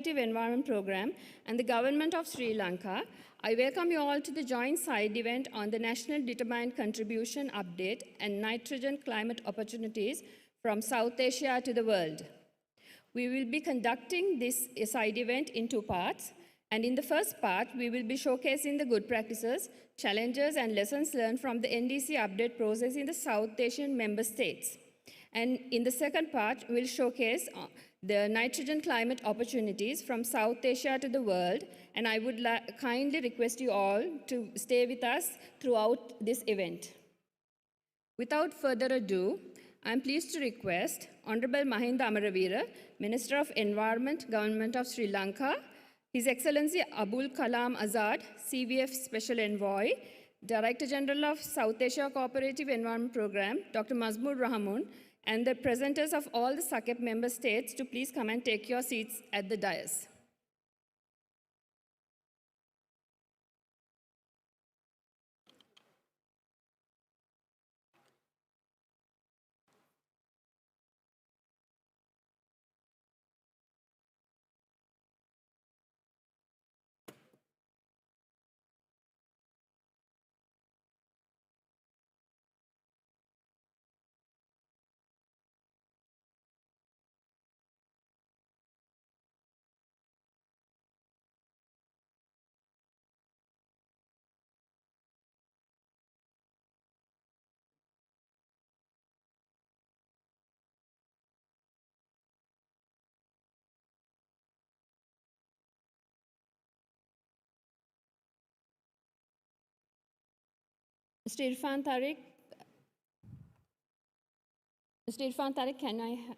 Environment Program and the Government of Sri Lanka, I welcome you all to the joint side event on the National Determined Contribution Update and Nitrogen Climate Opportunities from South Asia to the World. We will be conducting this side event in two parts, and in the first part, we will be showcasing the good practices, challenges, and lessons learned from the NDC update process in the South Asian member states. And in the second part, we'll showcase the nitrogen climate opportunities from South Asia to the world, and I would kindly request you all to stay with us throughout this event. Without further ado, I am pleased to request Honorable Mahinda Amaraveera, Minister of Environment, Government of Sri Lanka, His Excellency Abul Kalam Azad, CVF Special Envoy, Director General of South Asia Cooperative Environment Program, Dr. Mazmur Rahman, and the presenters of all the SACEP member states to please come and take your seats at the dais. Mr. Irfan Tariq,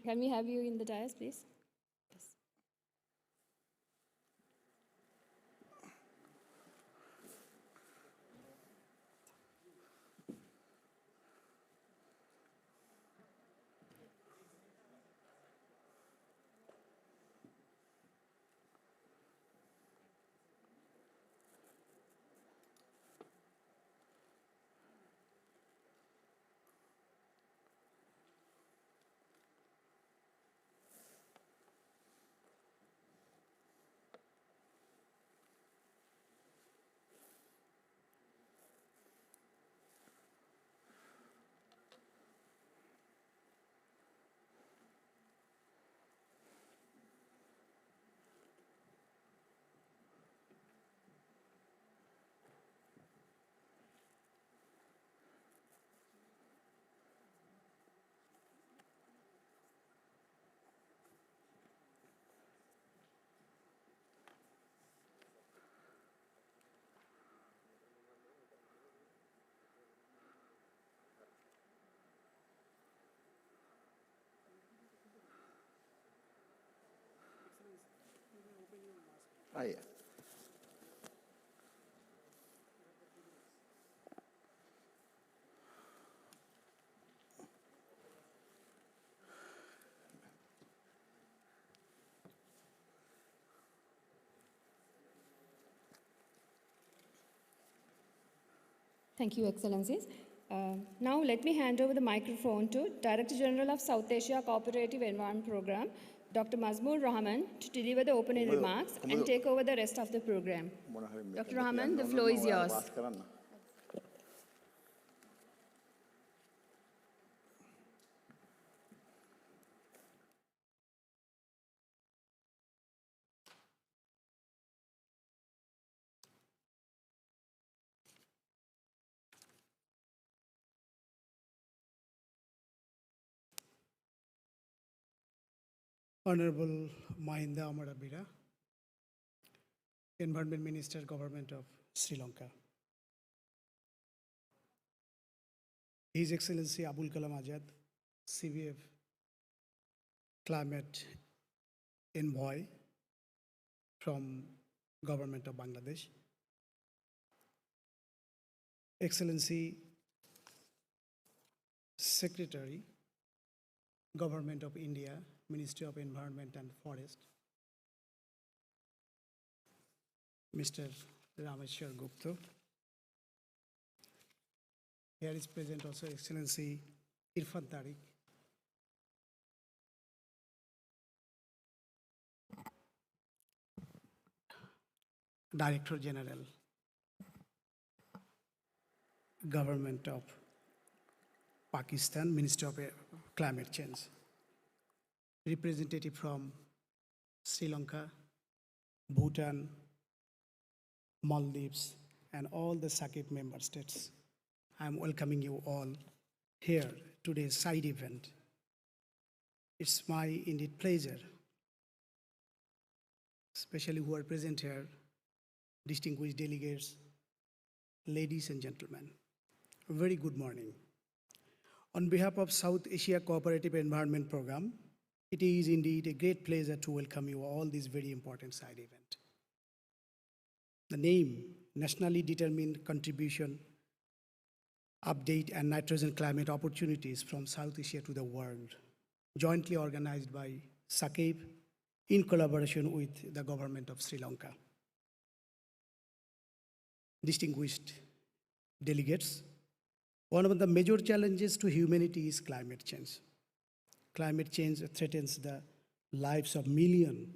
can we have you in the dais, please? Yes. Yeah. Thank you, Excellencies. Now let me hand over the microphone to Director General of South Asia Cooperative Environment Program, Dr. Mazmur Rahman, to deliver the opening remarks and take over the rest of the program. Dr. Rahman, the floor is yours. Honorable Mahinda Amaraveera, Environment Minister, Government of Sri Lanka. His Excellency Abul Kalam Azad, CVF Climate Envoy from Government of Bangladesh. Excellency Secretary, Government of India, Ministry of Environment and Forest, Mr. Rameshwar Gupta. Here is present also Excellency Irfan Tariq, Director General, Government of Pakistan, Ministry of Climate Change, representative from Sri Lanka, Bhutan, Maldives, and all the SACIP member states. I'm welcoming you all here today's side event. It's my indeed pleasure, especially who are present here, distinguished delegates, ladies and gentlemen. A very good morning. On behalf of South Asia Cooperative Environment Program, it is indeed a great pleasure to welcome you all this very important side event. The name, Nationally Determined Contribution, Update and Nitrogen Climate Opportunities from South Asia to the World, jointly organized by SACIP in collaboration with the government of Sri Lanka. Distinguished delegates, one of the major challenges to humanity is climate change. Climate change threatens the lives of millions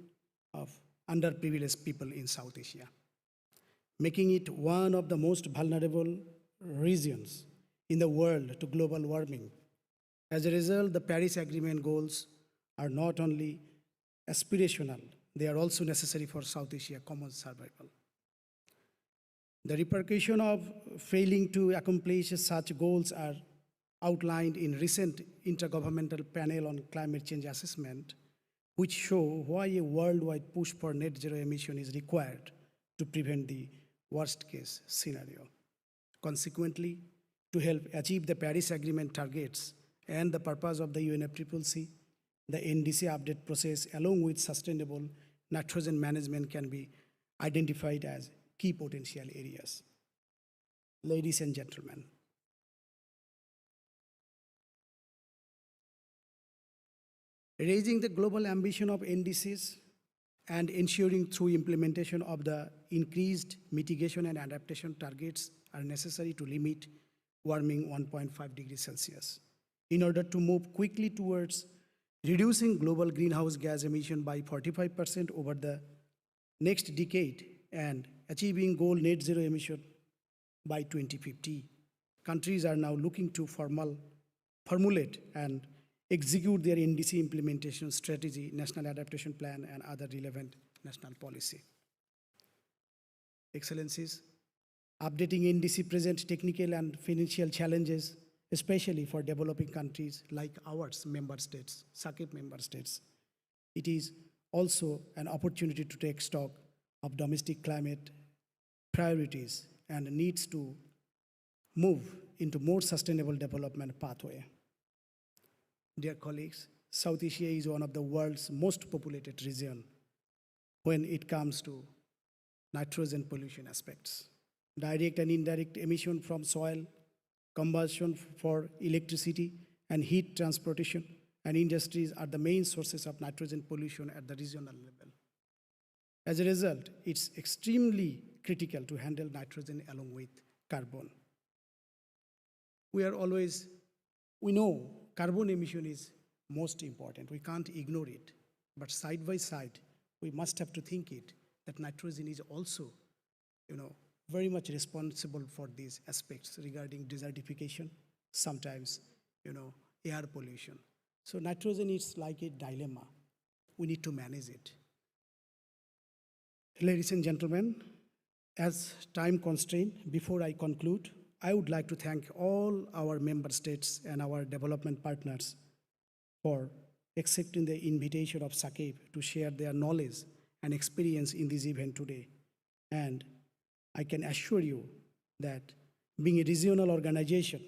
of underprivileged people in South Asia, making it one of the most vulnerable regions in the world to global warming. As a result, the Paris Agreement goals are not only aspirational, they are also necessary for South Asia's common survival. The repercussions of failing to accomplish such goals are outlined in recent Intergovernmental Panel on Climate Change Assessment, which show why a worldwide push for net zero emission is required to prevent the worst case scenario. Consequently, to help achieve the Paris Agreement targets and the purpose of the UNFCCC, the NDC update process along with sustainable nitrogen management can be identified as key potential areas. Ladies and gentlemen, raising the global ambition of NDCs and ensuring through implementation of the increased mitigation and adaptation targets are necessary to limit warming 1.5 degrees Celsius. In order to move quickly towards reducing global greenhouse gas emission by 45% over the next decade and achieving goal net zero emission by 2050, countries are now looking to formulate and execute their NDC implementation strategy, national adaptation plan, and other relevant national policy. Excellencies, updating NDC present technical and financial challenges, especially for developing countries like ours, member states, SACIP member states. It is also an opportunity to take stock of domestic climate priorities and needs to move into more sustainable development pathway. Dear colleagues, South Asia is one of the world's most populated regions when it comes to nitrogen pollution aspects. Direct and indirect emission from soil, combustion for electricity, and heat transportation and industries are the main sources of nitrogen pollution at the regional level. As a result, it's extremely critical to handle nitrogen along with carbon. We know carbon emission is most important. We can't ignore it. But side by side, we must have to think it that nitrogen is also, very much responsible for these aspects regarding desertification, sometimes, air pollution. So nitrogen is like a dilemma. We need to manage it. Ladies and gentlemen, as time constraint, before I conclude, I would like to thank all our member states and our development partners for accepting the invitation of SACIP to share their knowledge and experience in this event today. And I can assure you that being a regional organization,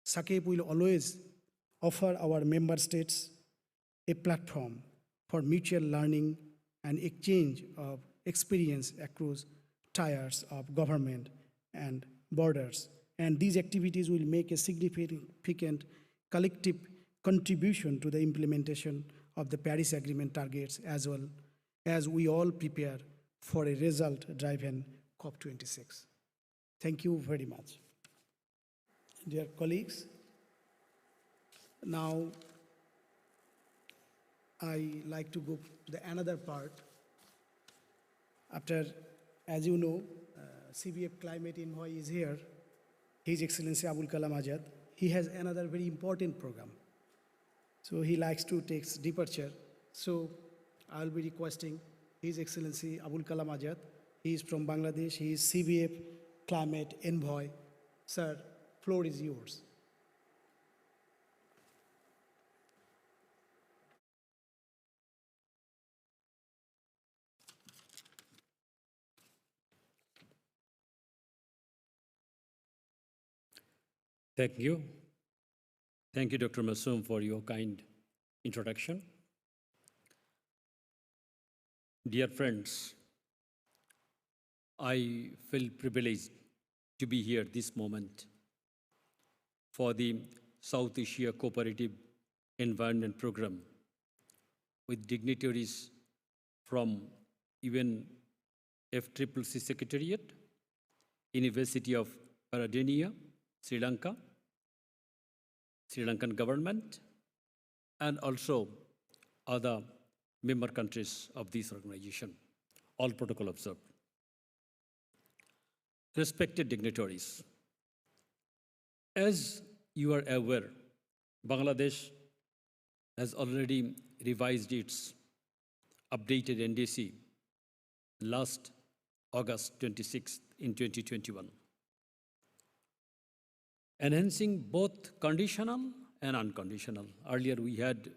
SACIP will always offer our member states a platform for mutual learning and exchange of experience across tiers of government and borders. And these activities will make a significant collective contribution to the implementation of the Paris Agreement targets, as well as we all prepare for a result-driven COP26. Thank you very much. Dear colleagues, now I like to go to the another part. After As you know, CBF Climate Envoy is here. His Excellency Abul Kalam Azad. He has another very important program. So he likes to take departure. So I'll be requesting His Excellency Abul Kalam Azad. He is from Bangladesh. He is CBF Climate Envoy. Sir, floor is yours. Thank you. Thank you, Dr. Masoom, for your kind introduction. Dear friends, I feel privileged to be here this moment for the South Asia Cooperative Environment Program with dignitaries from UN FCCC Secretariat, University of Peradeniya, Sri Lanka, Sri Lankan government, and also other member countries of this organization, all protocol observed. Respected dignitaries, as you are aware, Bangladesh has already revised its updated NDC last August 26th in 2021, enhancing both conditional and unconditional. Earlier we had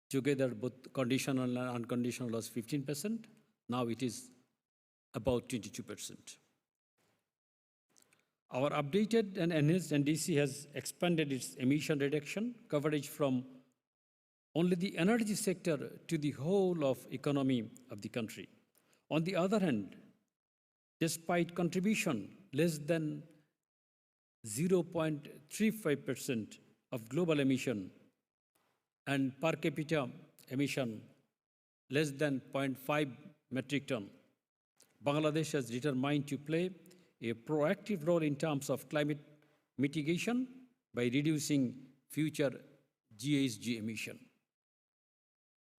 together both conditional and unconditional was 15%. Now it is about 22%. Our updated and enhanced NDC has expanded its emission reduction coverage from only the energy sector to the whole of economy of the country. On the other hand, despite contribution less than 0.35% of global emission and per capita emission less than 0.5 metric ton, Bangladesh has determined to play a proactive role in terms of climate mitigation by reducing future GHG emission.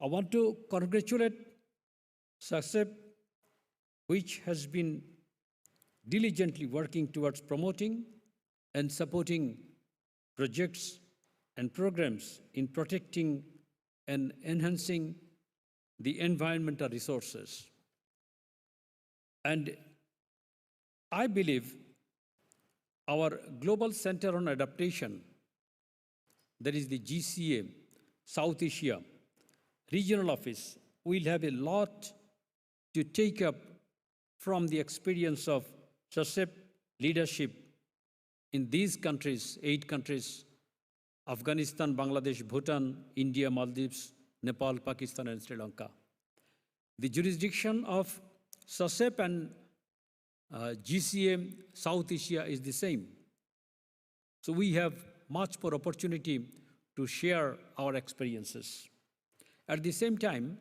I want to congratulate SACEP, which has been diligently working towards promoting and supporting projects and programs in protecting and enhancing the environmental resources. And I believe our Global Center on Adaptation, that is the GCA, South Asia Regional Office, will have a lot to take up from the experience of SACEP leadership in these countries, 8 countries, Afghanistan, Bangladesh, Bhutan, India, Maldives, Nepal, Pakistan, and Sri Lanka. The jurisdiction of SACEP and GCA South Asia is the same. So we have much more opportunity to share our experiences. At the same time,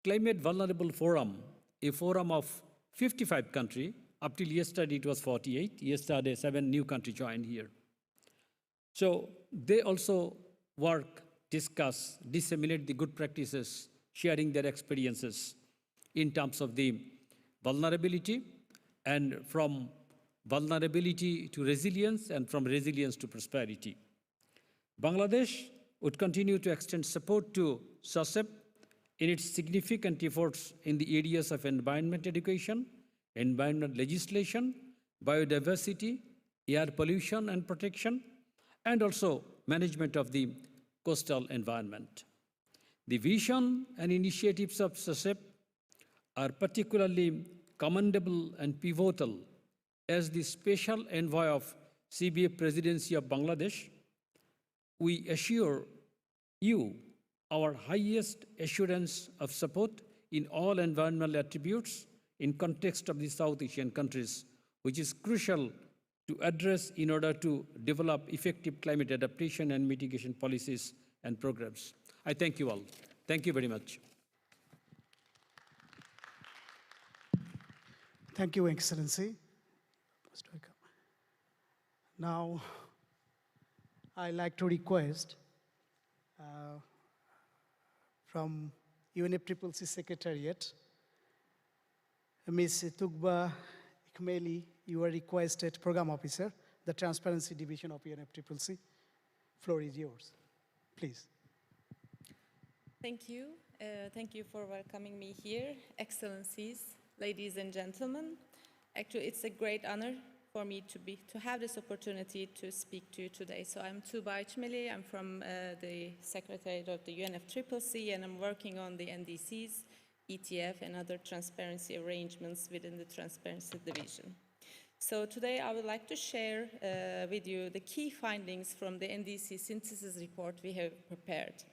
Climate Vulnerable Forum, a forum of 55 countries, up till yesterday it was 48, yesterday 7 new countries joined here. So they also work, discuss, disseminate the good practices, sharing their experiences in terms of the vulnerability, and from vulnerability to resilience, and from resilience to prosperity. Bangladesh would continue to extend support to SACEP in its significant efforts in the areas of environment education, environment legislation, biodiversity, air pollution and protection, and also management of the coastal environment. The vision and initiatives of SACEP are particularly commendable and pivotal. As the special envoy of CBF Presidency of Bangladesh, we assure you our highest assurance of support in all environmental attributes in context of the South Asian countries, which is crucial to address in order to develop effective climate adaptation and mitigation policies and programs. I thank you all. Thank you very much. Thank you, Excellency. Most welcome. Now, I'd like to request from UNFCCC Secretariat, Ms. Tugba Ikmeli, you are requested Program Officer, the Transparency Division of UNFCCC. Floor is yours, please. Thank you. Thank you for welcoming me here, Excellencies, ladies and gentlemen. Actually, it's a great honor for me to have this opportunity to speak to you today. So I'm Tuğba İçmeli. I'm from the Secretariat of the UNFCCC, and I'm working on the NDCs, ETF, and other transparency arrangements within the Transparency Division. So today I would like to share with you the key findings from the NDC synthesis report we have prepared.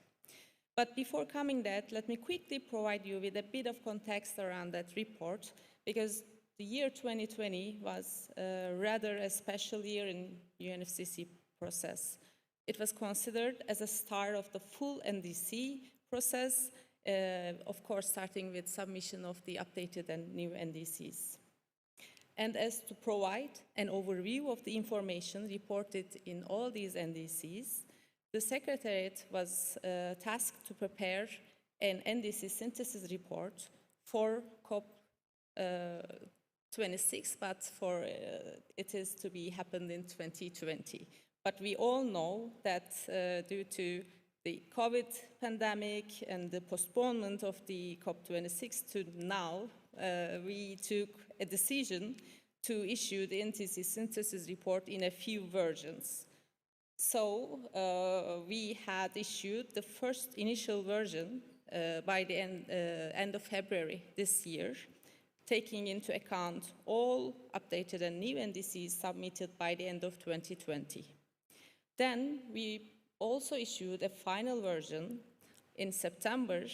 But before coming that, let me quickly provide you with a bit of context around that report, because the year 2020 was rather a special year in UNFCCC process. It was considered as a start of the full NDC process, of course starting with submission of the updated and new NDCs. And as to provide an overview of the information reported in all these NDCs, the Secretariat was tasked to prepare an NDC synthesis report for COP26, but it is to be happened in 2020. But we all know that due to the COVID pandemic and the postponement of the COP26 to now, we took a decision to issue the NDC synthesis report in a few versions. So we had issued the first initial version by the end of February this year, taking into account all updated and new NDCs submitted by the end of 2020. Then we also issued a final version in September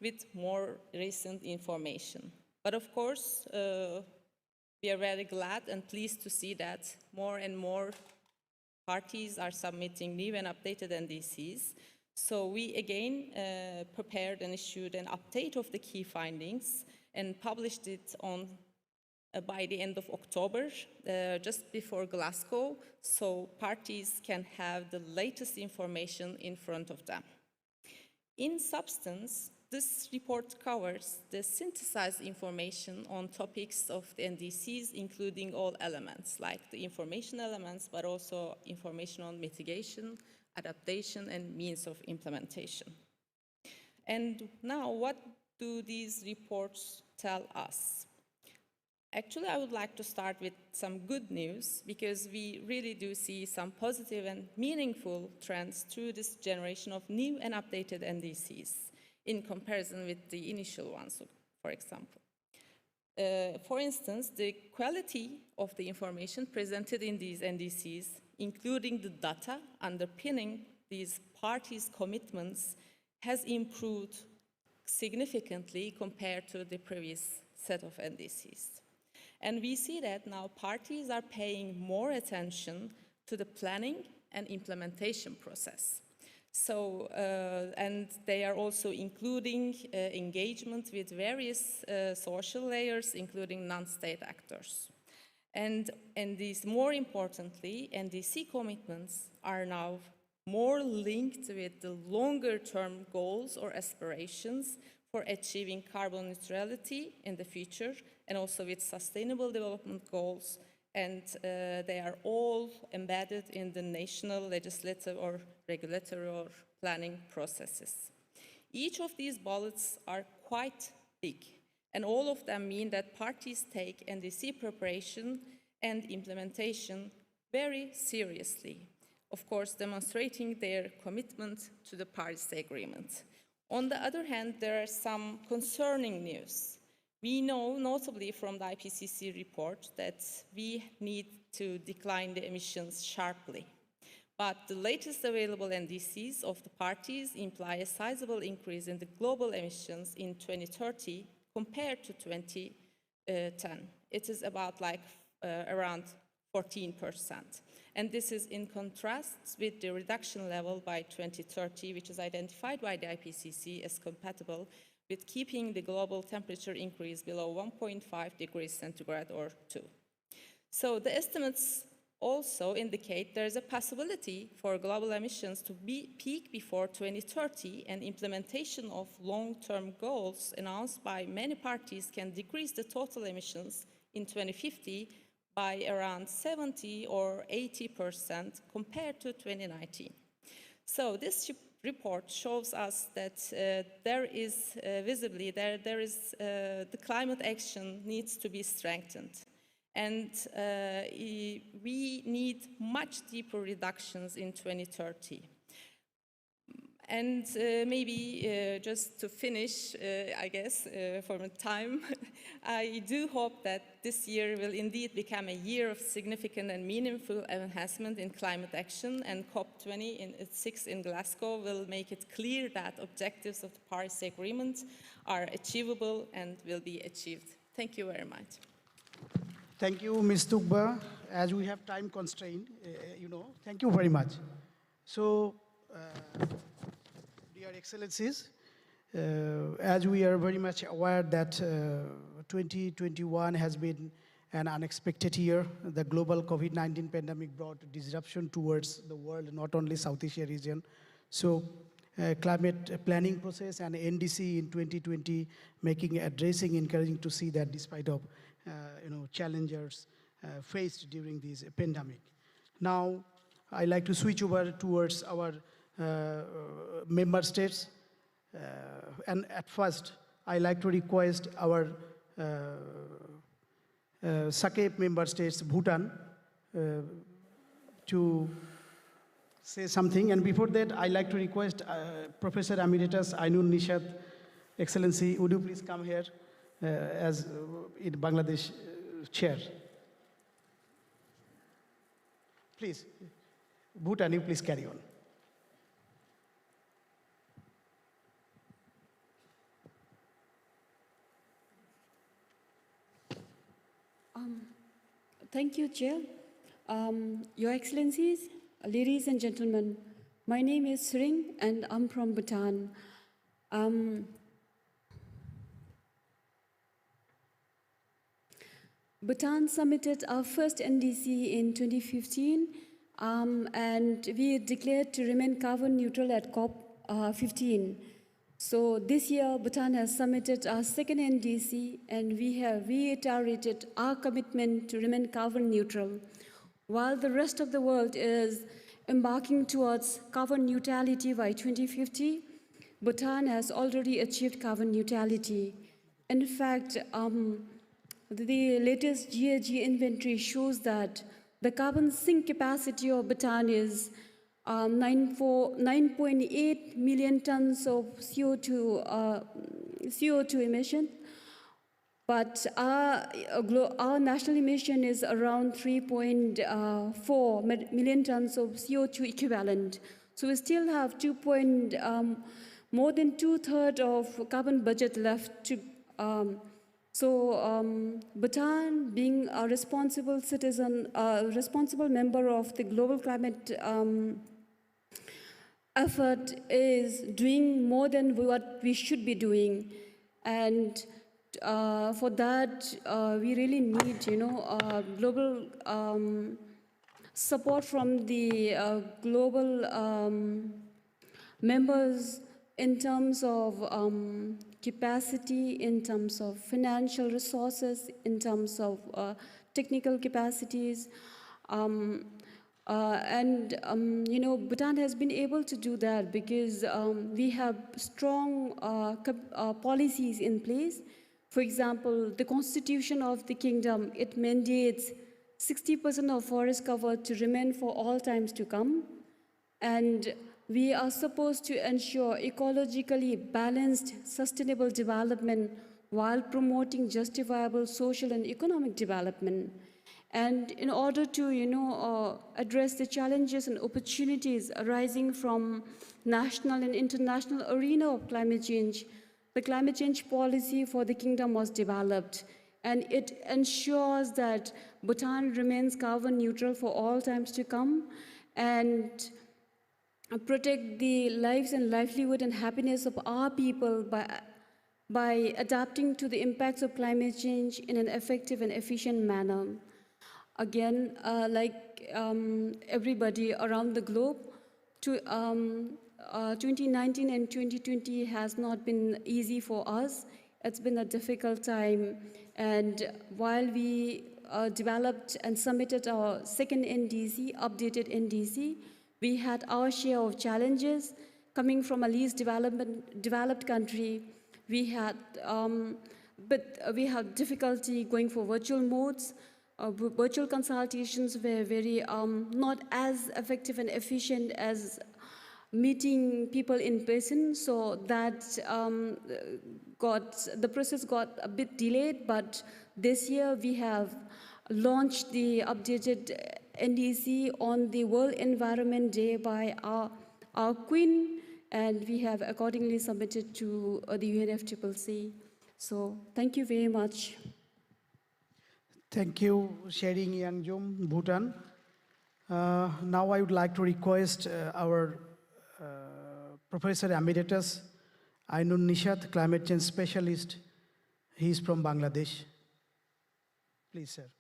with more recent information. But of course, we are very glad and pleased to see that more and more parties are submitting new and updated NDCs. So we again prepared and issued an update of the key findings and published it by the end of October, just before Glasgow, so parties can have the latest information in front of them. In substance, this report covers the synthesized information on topics of the NDCs, including all elements, like the information elements, but also information on mitigation, adaptation, and means of implementation. And now, what do these reports tell us? Actually, I would like to start with some good news, because we really do see some positive and meaningful trends through this generation of new and updated NDCs in comparison with the initial ones, for example. For instance, the quality of the information presented in these NDCs, including the data underpinning these parties' commitments, has improved significantly compared to the previous set of NDCs. And we see that now parties are paying more attention to the planning and implementation process. So, and they are also including engagement with various social layers, including non-state actors. And these, more importantly, NDC commitments are now more linked with the longer-term goals or aspirations for achieving carbon neutrality in the future, and also with sustainable development goals, and they are all embedded in the national legislative or regulatory or planning processes. Each of these bullets are quite big, and all of them mean that parties take NDC preparation and implementation very seriously, of course demonstrating their commitment to the Paris Agreement. On the other hand, there are some concerning news. We know, notably from the IPCC report, that we need to decline the emissions sharply. But the latest available NDCs of the parties imply a sizable increase in the global emissions in 2030 compared to 2010. It is about around 14%. And this is in contrast with the reduction level by 2030, which is identified by the IPCC as compatible with keeping the global temperature increase below 1.5 degrees centigrade or 2. So the estimates also indicate there is a possibility for global emissions to peak before 2030, and implementation of long-term goals announced by many parties can decrease the total emissions in 2050 by around 70 or 80% compared to 2019. So this report shows us that there is visibly, the climate action needs to be strengthened. And we need much deeper reductions in 2030. And maybe just to finish, I guess, for the time, I do hope that this year will indeed become a year of significant and meaningful enhancement in climate action, and COP26 in Glasgow will make it clear that objectives of the Paris Agreement are achievable and will be achieved. Thank you very much. Thank you, Ms. Tugba. As we have time constraint, thank you very much. So, dear Excellencies, as we are very much aware that 2021 has been an unexpected year, the global COVID-19 pandemic brought disruption towards the world, not only South Asia region. So, climate planning process and NDC in 2020 addressing encouraging to see that despite of challenges faced during this pandemic. Now, I like to switch over towards our member states. And at first, I like to request our SACEP member states, Bhutan, to say something. And before that, I like to request Professor Emeritus Ainul Nishad, Excellency, would you please come here as in Bangladesh chair. Please, Bhutan, you please carry on. Thank you, Chair. Your Excellencies, ladies and gentlemen, my name is Sring and I'm from Bhutan. Bhutan submitted our first NDC in 2015, and we declared to remain carbon neutral at COP15. So this year, Bhutan has submitted our second NDC, and we have reiterated our commitment to remain carbon neutral. While the rest of the world is embarking towards carbon neutrality by 2050, Bhutan has already achieved carbon neutrality. In fact, the latest GHG inventory shows that the carbon sink capacity of Bhutan is 9.8 million tons of CO2 emission, but our national emission is around 3.4 million tons of CO2 equivalent. So we still have more than 2/3 of carbon budget left to. Bhutan, being a responsible citizen, a responsible member of the global climate effort, is doing more than what we should be doing. And for that, we really need, global support from the global members in terms of capacity, in terms of financial resources, in terms of technical capacities. Bhutan has been able to do that because we have strong policies in place. For example, the constitution of the kingdom, it mandates 60% of forest cover to remain for all times to come. And we are supposed to ensure ecologically balanced, sustainable development while promoting justifiable social and economic development. And in order to, address the challenges and opportunities arising from national and international arena of climate change, the climate change policy for the kingdom was developed. And it ensures that Bhutan remains carbon neutral for all times to come and protect the lives and livelihood and happiness of our people by adapting to the impacts of climate change in an effective and efficient manner. Again, like everybody around the globe, 2019 and 2020 has not been easy for us. It's been a difficult time. And while we developed and submitted our second NDC, updated NDC, we had our share of challenges coming from a least developed country. We had difficulty going for virtual modes. Virtual consultations were very not as effective and efficient as meeting people in person, so that the process got a bit delayed. But this year we have launched the updated NDC on the World Environment Day by our Queen, and we have accordingly submitted to the UNFCCC. So thank you very much. Thank you, Shering Yangjum, Bhutan. Now I would like to request our Professor Emeritus Ainun Nishat, Climate Change Specialist. He is from Bangladesh. Please, sir.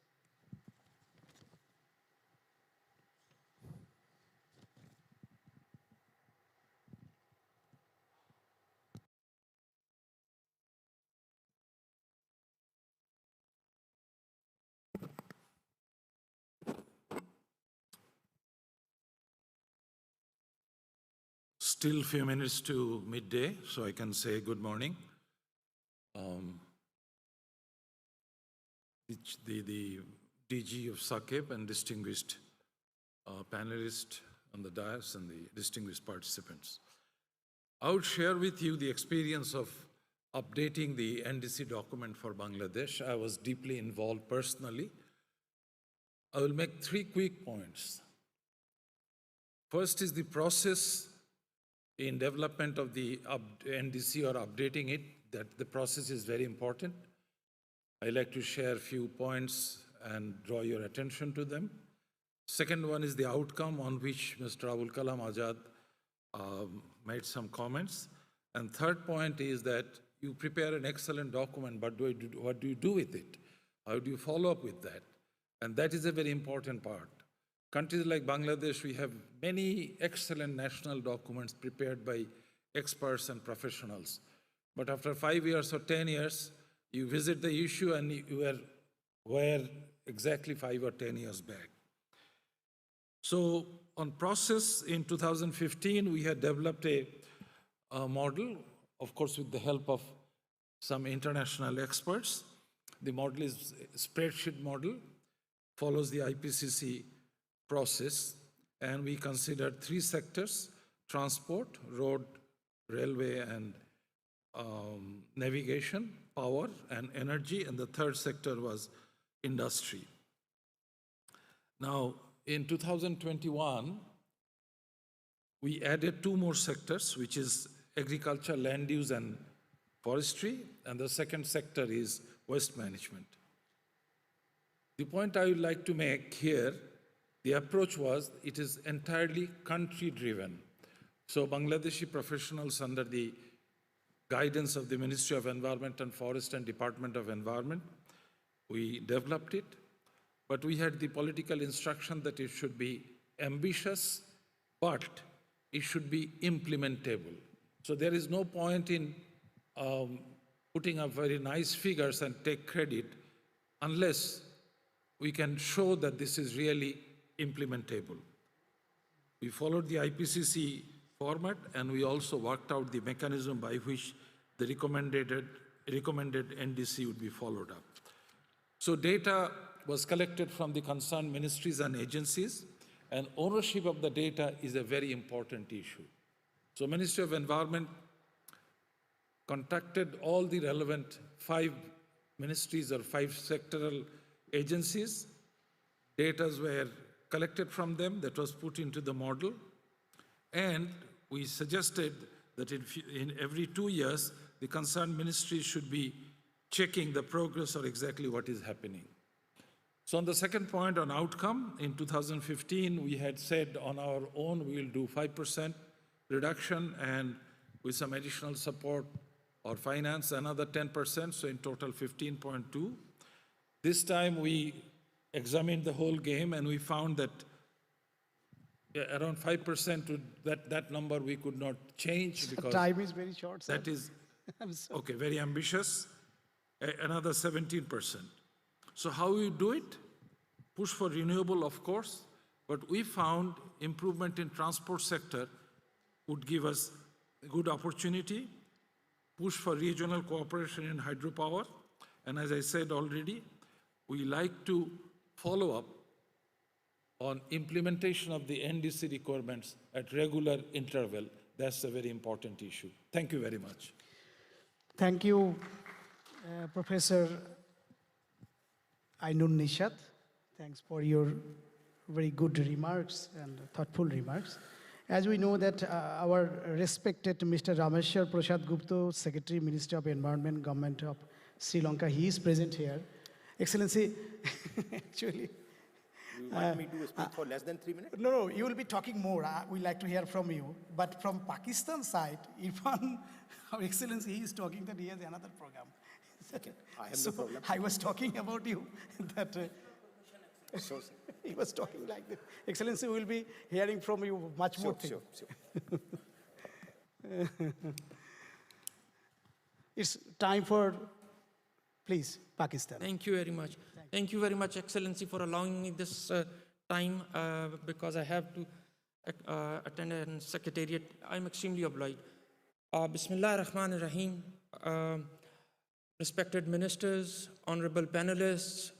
Still a few minutes to midday, so I can say good morning. The DG of SAKIB and distinguished panelists on the dais and the distinguished participants. I would share with you the experience of updating the NDC document for Bangladesh. I was deeply involved personally. I will make 3 quick points. First is the process in development of the NDC or updating it, that the process is very important. I'd like to share a few points and draw your attention to them. Second one is the outcome on which Mr. Abul Kalam Azad made some comments. And third point is that you prepare an excellent document, but what do you do with it? How do you follow up with that? And that is a very important part. Countries like Bangladesh, we have many excellent national documents prepared by experts and professionals. But after 5 years or 10 years, you visit the issue and you are where exactly 5 or 10 years back. So on process in 2015, we had developed a model, of course, with the help of some international experts. The model is a spreadsheet model, follows the IPCC process, and we considered 3 sectors: transport, road, railway, and navigation, power, and energy, and the third sector was industry. Now, in 2021, we added 2 more sectors, which is agriculture, land use, and forestry, and the second sector is waste management. The point I would like to make here, the approach was, it is entirely country-driven. So Bangladeshi professionals under the guidance of the Ministry of Environment and Forest and Department of Environment, we developed it, but we had the political instruction that it should be ambitious, but it should be implementable. So there is no point in putting up very nice figures and take credit unless we can show that this is really implementable. We followed the IPCC format, and we also worked out the mechanism by which the recommended NDC would be followed up. So data was collected from the concerned ministries and agencies, and ownership of the data is a very important issue. So Ministry of Environment contacted all the relevant 5 ministries or 5 sectoral agencies. Data were collected from them, that was put into the model, and we suggested that in every 2 years, the concerned ministry should be checking the progress or exactly what is happening. So on the second point on outcome, in 2015, we had said on our own we will do 5% reduction, and with some additional support or finance, another 10%, so in total 15.2. This time we examined the whole game, and we found that Yeah, around 5% that number we could not change because Time is very short, sir. that is, I'm sorry. okay, very ambitious. Another 17%. So how we do it? Push for renewable, of course, but we found improvement in transport sector would give us a good opportunity, push for regional cooperation in hydropower, and as I said already, we like to follow up on implementation of the NDC requirements at regular interval. That's a very important issue. Thank you very much. Thank you, Professor Ainun Nishat. Thanks for your very good remarks and thoughtful remarks. As we know that our respected Mr. Rameshwar Prasad Gupta, Secretary, Ministry of Environment, Government of Sri Lanka, he is present here. Excellency, actually, You want me to speak for less than 3 minutes? no, you will be talking more. We like to hear from you. But from Pakistan side, Irfan, our Excellency, he is talking that he has another program. Okay, I have So no problem. I was talking about you, that So, he was talking like that. Excellency, we will be hearing from you much more sure, things. sure. It's time for, please, Pakistan. Thank you very much. Thank you very much, Excellency, for allowing me this time because I have to attend a secretariat. I'm extremely obliged. Bismillah ar-Rahman ar-Rahim. Respected ministers, honorable panelists,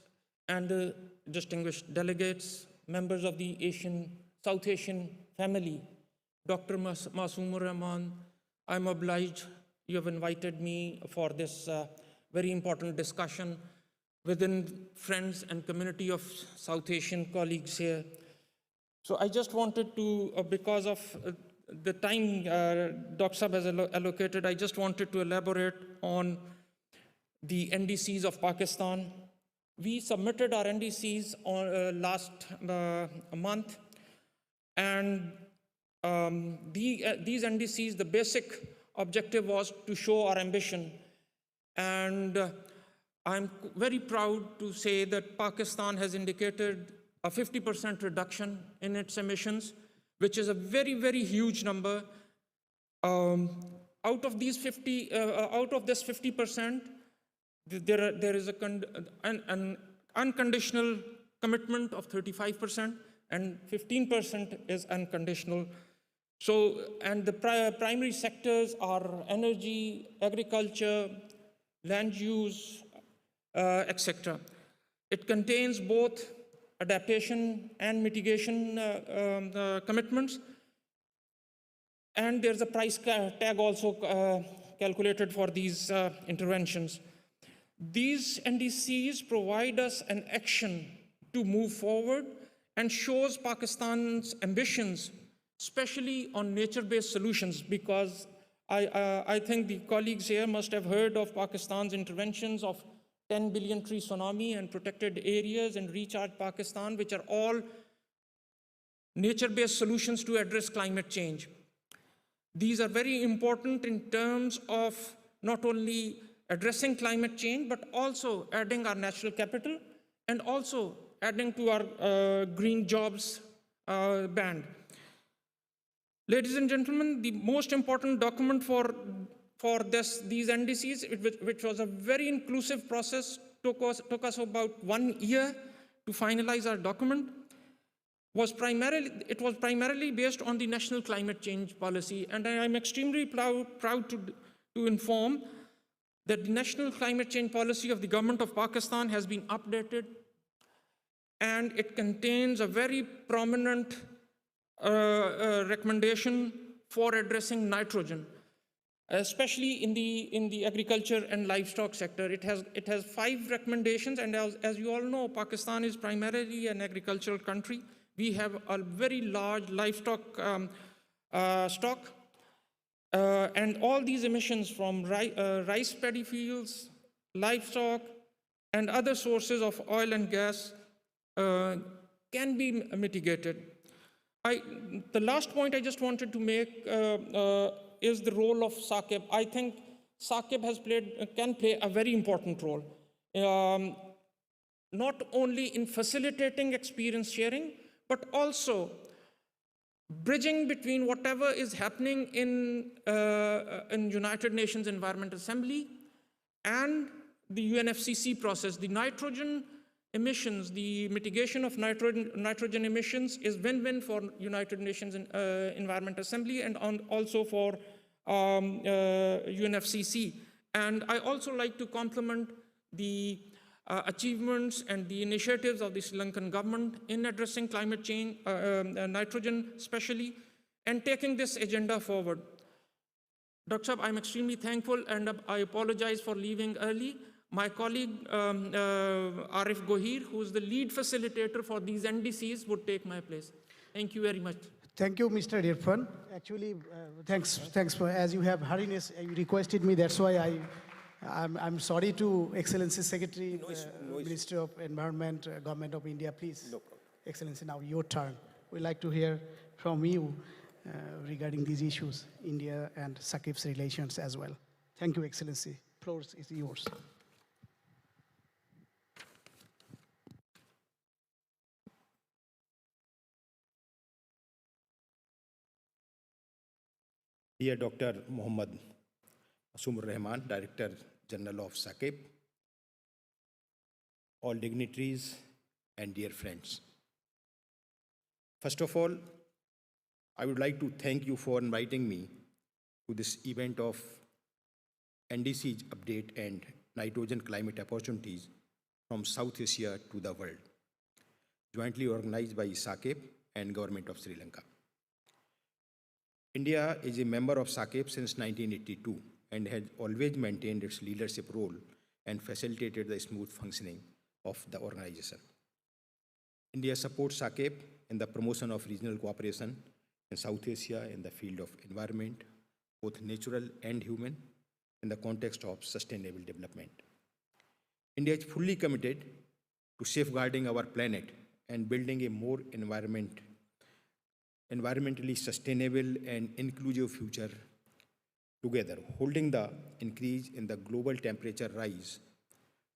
and distinguished delegates, members of the South Asian family, Dr. Masoom Rahman, I'm obliged you have invited me for this very important discussion within friends and community of South Asian colleagues here. So I just wanted to, because of the time Dr. Saab has allocated, I just wanted to elaborate on the NDCs of Pakistan. We submitted our NDCs on, last month, and these NDCs, the basic objective was to show our ambition. And I'm very proud to say that Pakistan has indicated a 50% reduction in its emissions, which is a very, very huge number. Out of this 50%, there is an unconditional commitment of 35%, and 15% is unconditional. So, and the primary sectors are energy, agriculture, land use, etc. It contains both adaptation and mitigation commitments. And there's a price tag also calculated for these interventions. These NDCs provide us an action to move forward and shows Pakistan's ambitions, especially on nature-based solutions, because I think the colleagues here must have heard of Pakistan's interventions of 10 billion tree tsunami and protected areas and Recharge Pakistan, which are all nature-based solutions to address climate change. These are very important in terms of not only addressing climate change, but also adding our natural capital and also adding to our green jobs band. Ladies and gentlemen, the most important document for these NDCs, which was a very inclusive process, took us about 1 year to finalize our document, was primarily based on the National Climate Change Policy. And I'm extremely proud to inform that the National Climate Change Policy of the Government of Pakistan has been updated, and it contains a very prominent recommendation for addressing nitrogen, especially in the agriculture and livestock sector. It has 5 recommendations, and as you all know, Pakistan is primarily an agricultural country. We have a very large livestock stock, and all these emissions from rice paddy fields, livestock, and other sources of oil and gas can be mitigated. The last point I just wanted to make is the role of SAQIP. I think SAQIP can play a very important role, not only in facilitating experience sharing, but also bridging between whatever is happening in United Nations Environment Assembly and the UNFCCC process. The nitrogen emissions, the mitigation of nitrogen emissions is win-win for United Nations Environment Assembly and also for UNFCCC. And I also like to compliment the achievements and the initiatives of the Sri Lankan government in addressing climate change, nitrogen especially, and taking this agenda forward. Dr. Saab, I'm extremely thankful, and I apologize for leaving early. My colleague, Arif Gohir, who is the lead facilitator for these NDCs, would take my place. Thank you very much. Thank you, Mr. Irfan. Actually, thanks for, as you have hurriness, you requested me, that's why I'm sorry to Excellency Secretary, Minister of Environment, Government of India, please. No problem. Excellency, now your turn. We'd like to hear from you regarding these issues, India and SAKIP's relations as well. Thank you, Excellency. Floor is yours. Dear Dr. Mohammad Asumur Rahman, Director General of SAKIP, all dignitaries and dear friends. First of all, I would like to thank you for inviting me to this event of NDC update and nitrogen climate opportunities from South Asia to the world, jointly organized by SAKIP and Government of Sri Lanka. India is a member of SAKIP since 1982 and has always maintained its leadership role and facilitated the smooth functioning of the organization. India supports SAKIP in the promotion of regional cooperation in South Asia in the field of environment, both natural and human, in the context of sustainable development. India is fully committed to safeguarding our planet and building a more environmentally sustainable and inclusive future together, holding the increase in the global temperature rise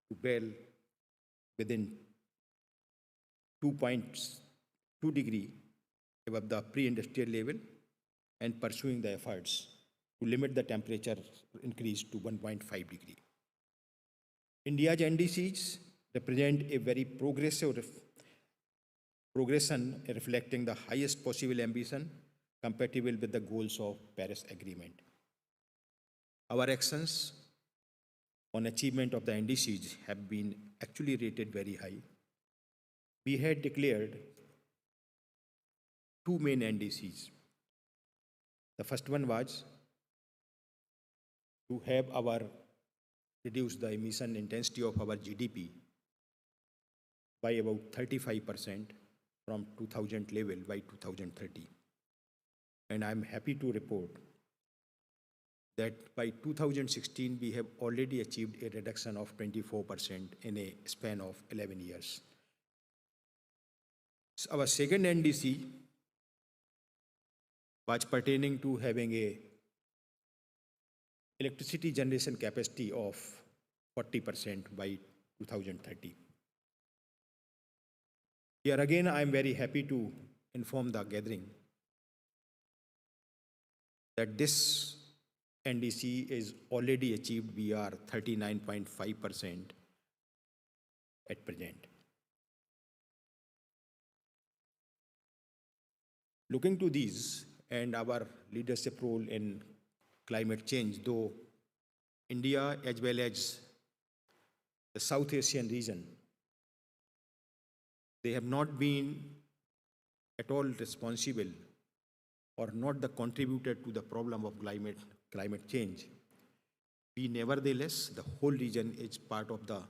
to well within 2.2 degrees above the pre-industrial level and pursuing the efforts to limit the temperature increase to 1.5 degrees. India's NDCs represent a very progression reflecting the highest possible ambition compatible with the goals of Paris Agreement. Our actions on achievement of the NDCs have been actually rated very high. We had declared two main NDCs. The first one was to have reduce the emission intensity of our GDP by about 35% from 2000 level by 2030. And I'm happy to report that by 2016, we have already achieved a reduction of 24% in a span of 11 years. So our second NDC was pertaining to having a electricity generation capacity of 40% by 2030. Here again, I am very happy to inform the gathering that this NDC is already achieved. We are 39.5% at present. Looking to these and our leadership role in climate change, though India as well as the South Asian region, they have not been at all responsible or not the contributor to the problem of climate change. We nevertheless, the whole region is part of the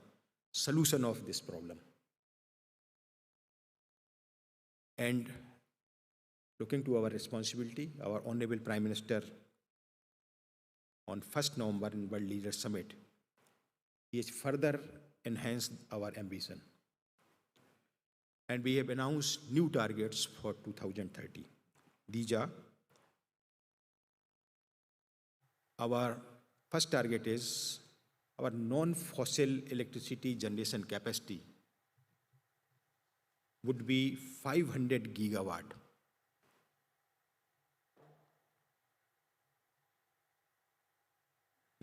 solution of this problem. And looking to our responsibility, our Honorable Prime Minister on 1st November in World Leaders Summit, he has further enhanced our ambition. And we have announced new targets for 2030. These are, our first target is our non-fossil electricity generation capacity would be 500 gigawatt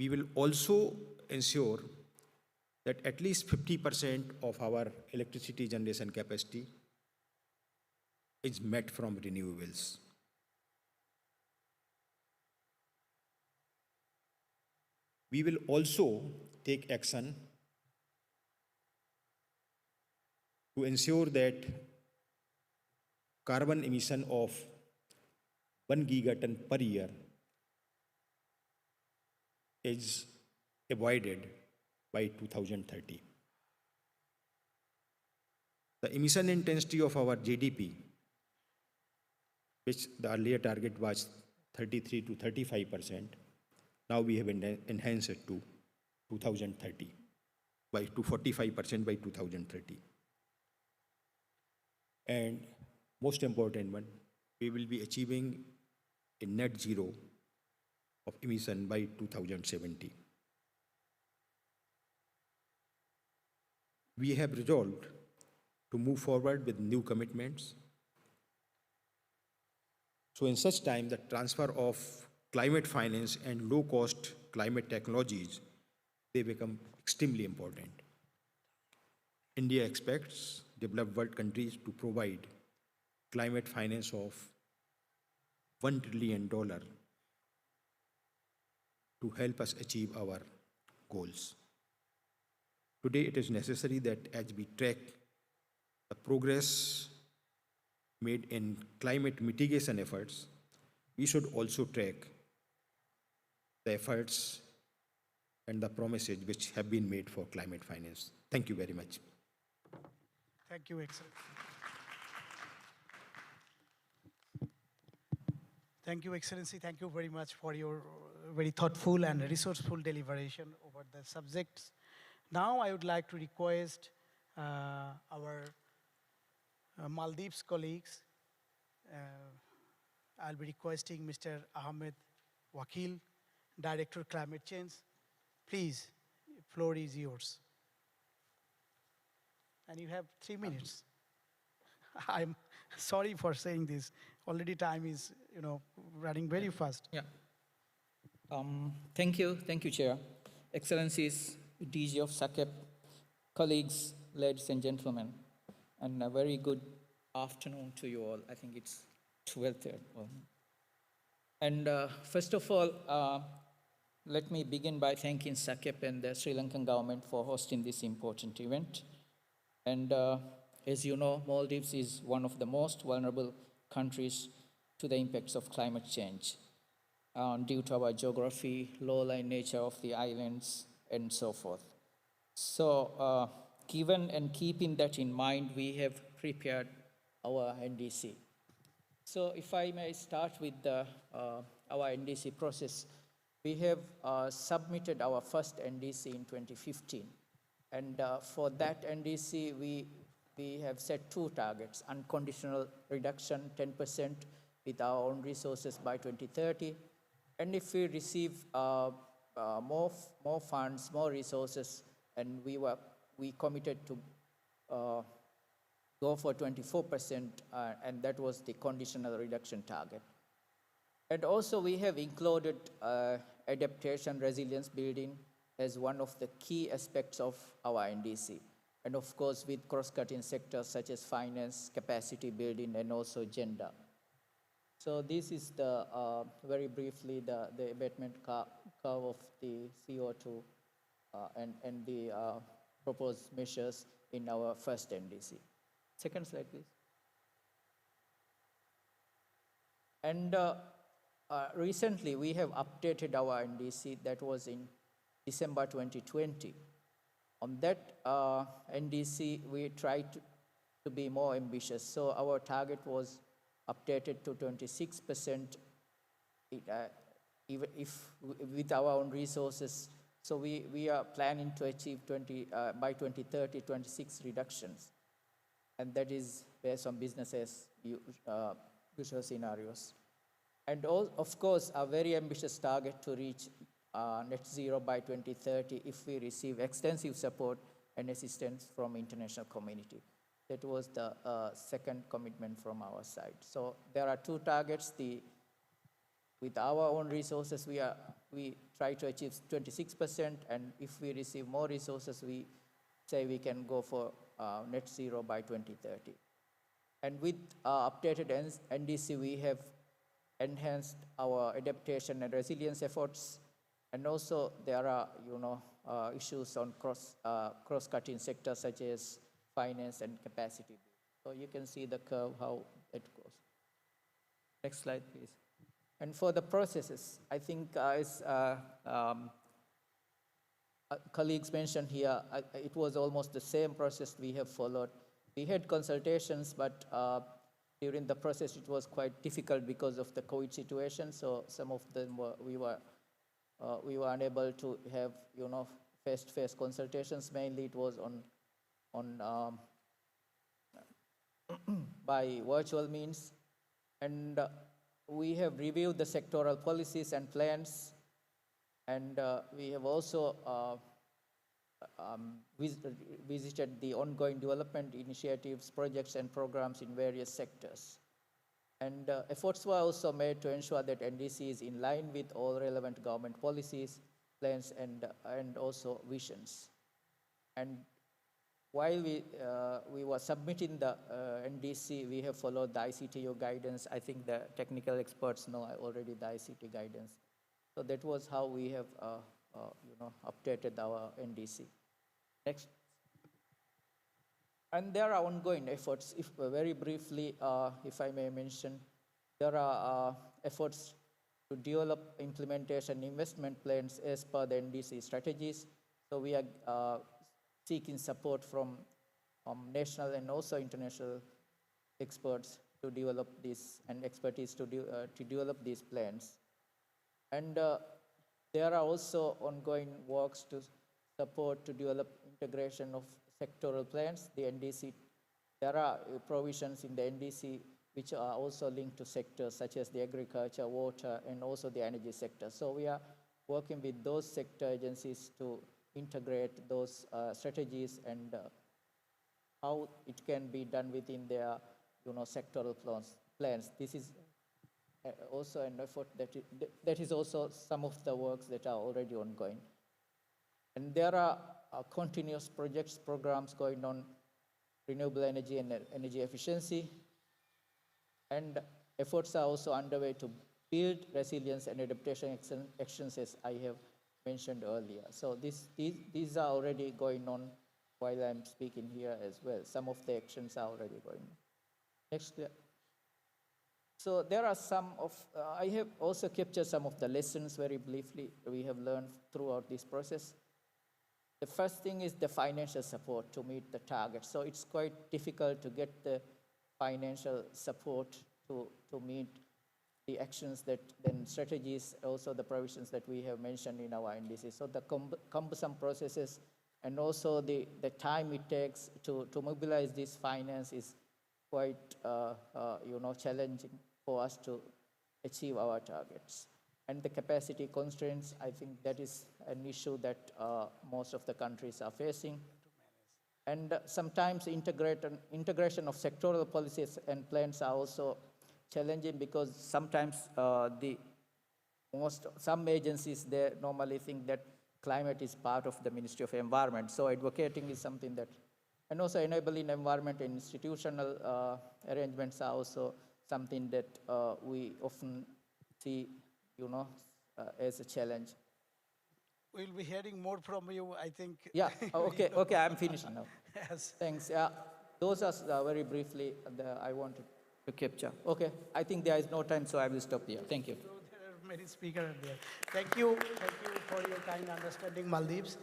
We will also ensure that at least 50% of our electricity generation capacity is met from renewables. We will also take action to ensure that carbon emission of 1 gigaton per year is avoided by 2030. The emission intensity of our GDP, which the earlier target was 33 to 35%, now we have enhanced it to 2030, to 45% by 2030. And most important one, we will be achieving a net zero of emission by 2070. We have resolved to move forward with new commitments. So in such time, the transfer of climate finance and low-cost climate technologies, they become extremely important. India expects developed world countries to provide climate finance of $1 trillion to help us achieve our goals. Today, it is necessary that as we track the progress made in climate mitigation efforts, we should also track the efforts and the promises which have been made for climate finance. Thank you very much. Thank you, Excellency. Thank you, Excellency. Thank you very much for your very thoughtful and resourceful deliberation over the subjects. Now I would like to request our Maldives colleagues. I'll be requesting Mr. Ahmed Wakil, Director Climate Change. Please, floor is yours. And you have 3 minutes. I'm sorry for saying this. Already time is, running very fast. Yeah. Thank you, Chair. Excellencies, DG of SACEP, colleagues, ladies and gentlemen, and a very good afternoon to you all. I think it's 12:30. And first of all, let me begin by thanking SACEP and the Sri Lankan government for hosting this important event. And as you know, Maldives is one of the most vulnerable countries to the impacts of climate change due to our geography, low-lying nature of the islands, and so forth. So given and keeping that in mind, we have prepared our NDC. So if I may start with our NDC process, we have submitted our first NDC in 2015. And for that NDC, we have set 2 targets: unconditional reduction 10% with our own resources by 2030. And if we receive more funds, more resources, and we committed to go for 24%, and that was the conditional reduction target. And also we have included adaptation, resilience building as one of the key aspects of our NDC. And of course, with cross-cutting sectors such as finance, capacity building, and also gender. So this is very briefly, the abatement curve of the CO2 and the proposed measures in our first NDC. Second slide, please. And recently, we have updated our NDC. That was in December 2020. On that NDC, we tried to be more ambitious. So our target was updated to 26%, even if with our own resources. So we are planning to achieve by 2030, 26 reductions. And that is based on business as usual scenarios. And of course, a very ambitious target to reach net zero by 2030 if we receive extensive support and assistance from international community. That was the second commitment from our side. So there are 2 targets. With our own resources, we are we try to achieve 26%, and if we receive more resources, we say we can go for net zero by 2030. And with updated NDC, we have enhanced our adaptation and resilience efforts, and also there are, issues on cross-cutting sectors such as finance and capacity. So you can see the curve, how it goes. Next slide, please. And for the processes, I think as colleagues mentioned here, it was almost the same process we have followed. We had consultations, but during the process it was quite difficult because of the COVID situation. So some of them we were unable to have face-to-face consultations. Mainly it was on by virtual means, and we have reviewed the sectoral policies and plans, and we have also visited the ongoing development initiatives, projects and programs in various sectors. And efforts were also made to ensure that NDC is in line with all relevant government policies, plans and also visions. And while we were submitting the NDC, we have followed the ICTU guidance. I think the technical experts know already the ICT guidance. So that was how we have updated our NDC. Next. And there are ongoing efforts. If very briefly, if I may mention, there are efforts to develop implementation investment plans as per the NDC strategies. So we are seeking support from national and also international experts to develop this, and expertise to develop these plans. And there are also ongoing works to support to develop integration of sectoral plans. The NDC, there are provisions in the NDC which are also linked to sectors such as the agriculture, water, and also the energy sector. So we are working with those sector agencies to integrate those strategies and how it can be done within their sectoral plans. This is also an effort that is also some of the works that are already ongoing. And there are continuous projects, programs going on renewable energy and energy efficiency. And efforts are also underway to build resilience and adaptation actions, as I have mentioned earlier. So these are already going on while I'm speaking here as well. Some of the actions are already going on. Next. So there are some of, I have also captured some of the lessons very briefly we have learned throughout this process. The first thing is the financial support to meet the target. So it's quite difficult to get the financial support to meet the actions that then strategies, also the provisions that we have mentioned in our NDC. So the cumbersome processes and also the time it takes to mobilize this finance is quite challenging for us to achieve our targets. And the capacity constraints, I think that is an issue that most of the countries are facing. And sometimes integration of sectoral policies and plans are also challenging because sometimes some agencies, they normally think that climate is part of the Ministry of Environment. So advocating is something that, and also enabling environment and institutional arrangements are also something that we often see, as a challenge. We'll be hearing more from you, I think. Yeah, okay, I'm finished now. Yes. Thanks, yeah. Those are very briefly I wanted to capture. Okay, I think there is no time, so I will stop here. Thank you. So there are many speakers there. Thank you for your kind understanding, Maldives.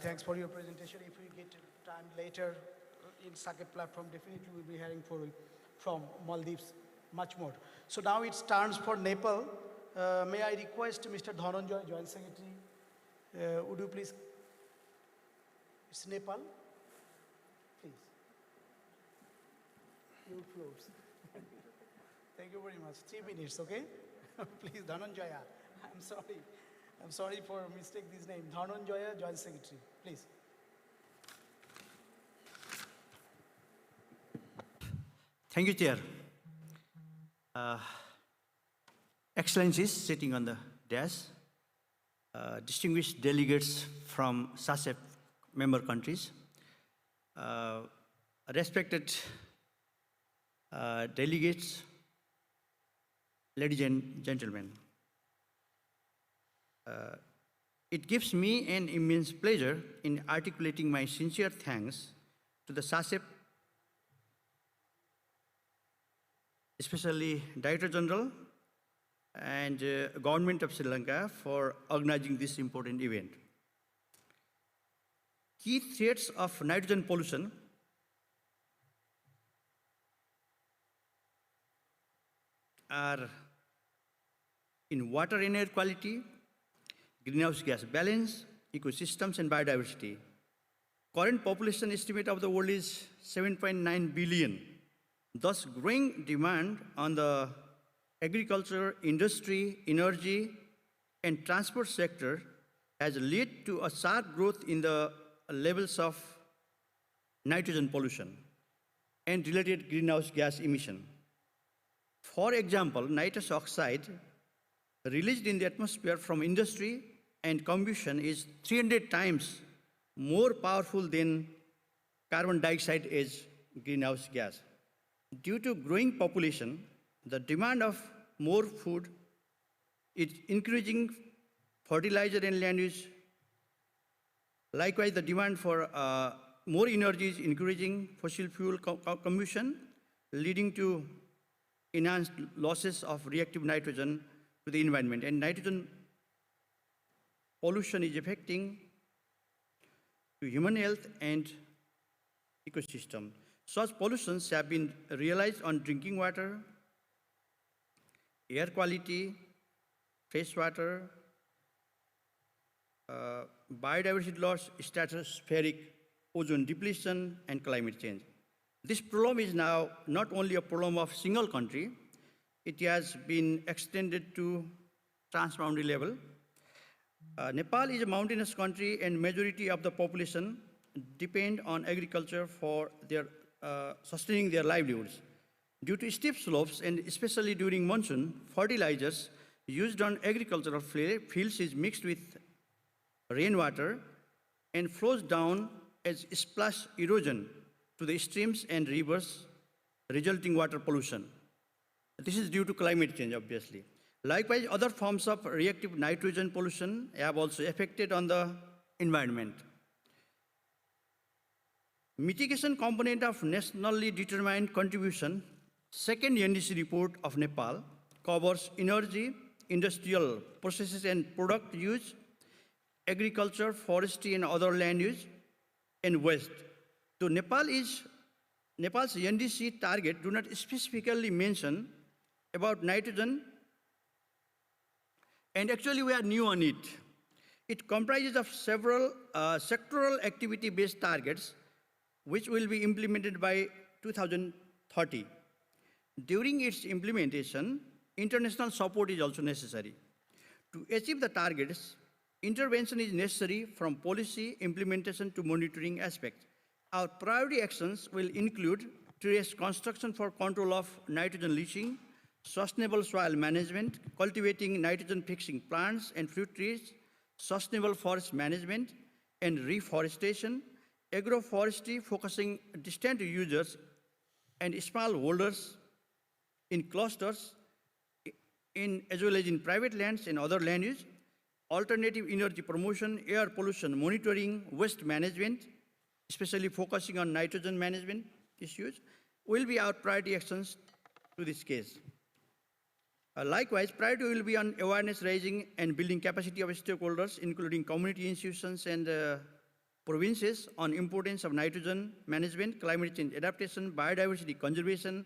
Thanks for your presentation. If we get time later in SAKEP platform, definitely we'll be hearing from Maldives much more. So now it's turns for Nepal. May I request Mr. Dhananjoy, Joint Secretary, would you please, it's Nepal, please, your floors. Thank you very much, 3 minutes, okay? Please, Dhananjoya, I'm sorry for mistake this name, Dhananjoya, Joint Secretary, please. Thank you, Chair. Excellencies sitting on the desk, distinguished delegates from SASEP member countries, respected delegates, ladies and gentlemen. It gives me an immense pleasure in articulating my sincere thanks to the SASEP, especially Director General and Government of Sri Lanka for organizing this important event. Key threats of nitrogen pollution are in water and air quality, greenhouse gas balance, ecosystems, and biodiversity. Current population estimate of the world is 7.9 billion. Thus, growing demand on the agriculture, industry, energy, and transport sector has led to a sharp growth in the levels of nitrogen pollution and related greenhouse gas emission. For example, nitrous oxide released in the atmosphere from industry and combustion is 300 times more powerful than carbon dioxide as greenhouse gas. Due to growing population, the demand of more food is increasing fertilizer and land use. Likewise, the demand for more energy is increasing fossil fuel combustion, leading to enhanced losses of reactive nitrogen to the environment. And nitrogen pollution is affecting to human health and ecosystem. Such pollutions have been realized on drinking water, air quality, fresh water, biodiversity loss, stratospheric ozone depletion, and climate change. This problem is now not only a problem of single country, it has been extended to transboundary level. Nepal is a mountainous country and majority of the population depend on agriculture for their sustaining their livelihoods. Due to steep slopes and especially during monsoon, fertilizers used on agricultural fields is mixed with rainwater and flows down as splash erosion to the streams and rivers, resulting water pollution. This is due to climate change, obviously. Likewise, other forms of reactive nitrogen pollution have also affected on the environment. Mitigation component of nationally determined contribution, second NDC report of Nepal covers energy, industrial processes and product use, agriculture, forestry and other land use, and waste. So Nepal's NDC target do not specifically mention about nitrogen, and actually we are new on it. It comprises of several sectoral activity-based targets which will be implemented by 2030. During its implementation, international support is also necessary. To achieve the targets, intervention is necessary from policy implementation to monitoring aspects. Our priority actions will include terrace construction for control of nitrogen leaching, sustainable soil management, cultivating nitrogen-fixing plants and fruit trees, sustainable forest management and reforestation, agroforestry focusing distant users and smallholders in clusters, as well as in private lands and other land use, alternative energy promotion, air pollution monitoring, waste management, especially focusing on nitrogen management issues, will be our priority actions to this case. Likewise, priority will be on awareness raising and building capacity of stakeholders, including community institutions and provinces, on importance of nitrogen management, climate change adaptation, biodiversity conservation,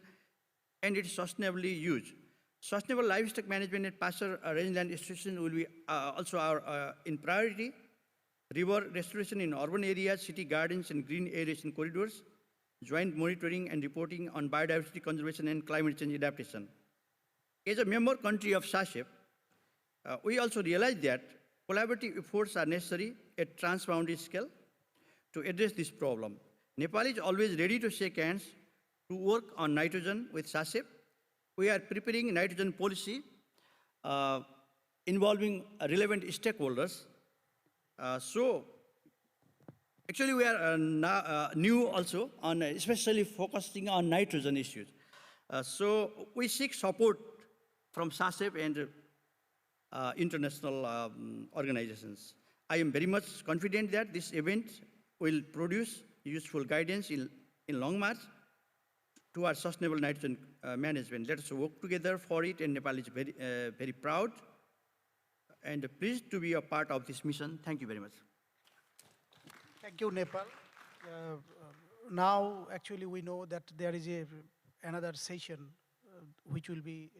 and its sustainably use. Sustainable livestock management and pasture rangeland restoration will be also our in priority. River restoration in urban areas, city gardens, and green areas and corridors, joint monitoring and reporting on biodiversity conservation and climate change adaptation. As a member country of SASEP, we also realize that collaborative efforts are necessary at transboundary scale to address this problem. Nepal is always ready to shake hands to work on nitrogen with SASEP. We are preparing nitrogen policy involving relevant stakeholders. So actually we are now new also on especially focusing on nitrogen issues. So we seek support from SACEP and international organizations. I am very much confident that this event will produce useful guidance in long march towards sustainable nitrogen management. Let us work together for it, and Nepal is very proud and pleased to be a part of this mission. Thank you very much. Thank you, Nepal. Now, actually, we know that there is another session which will be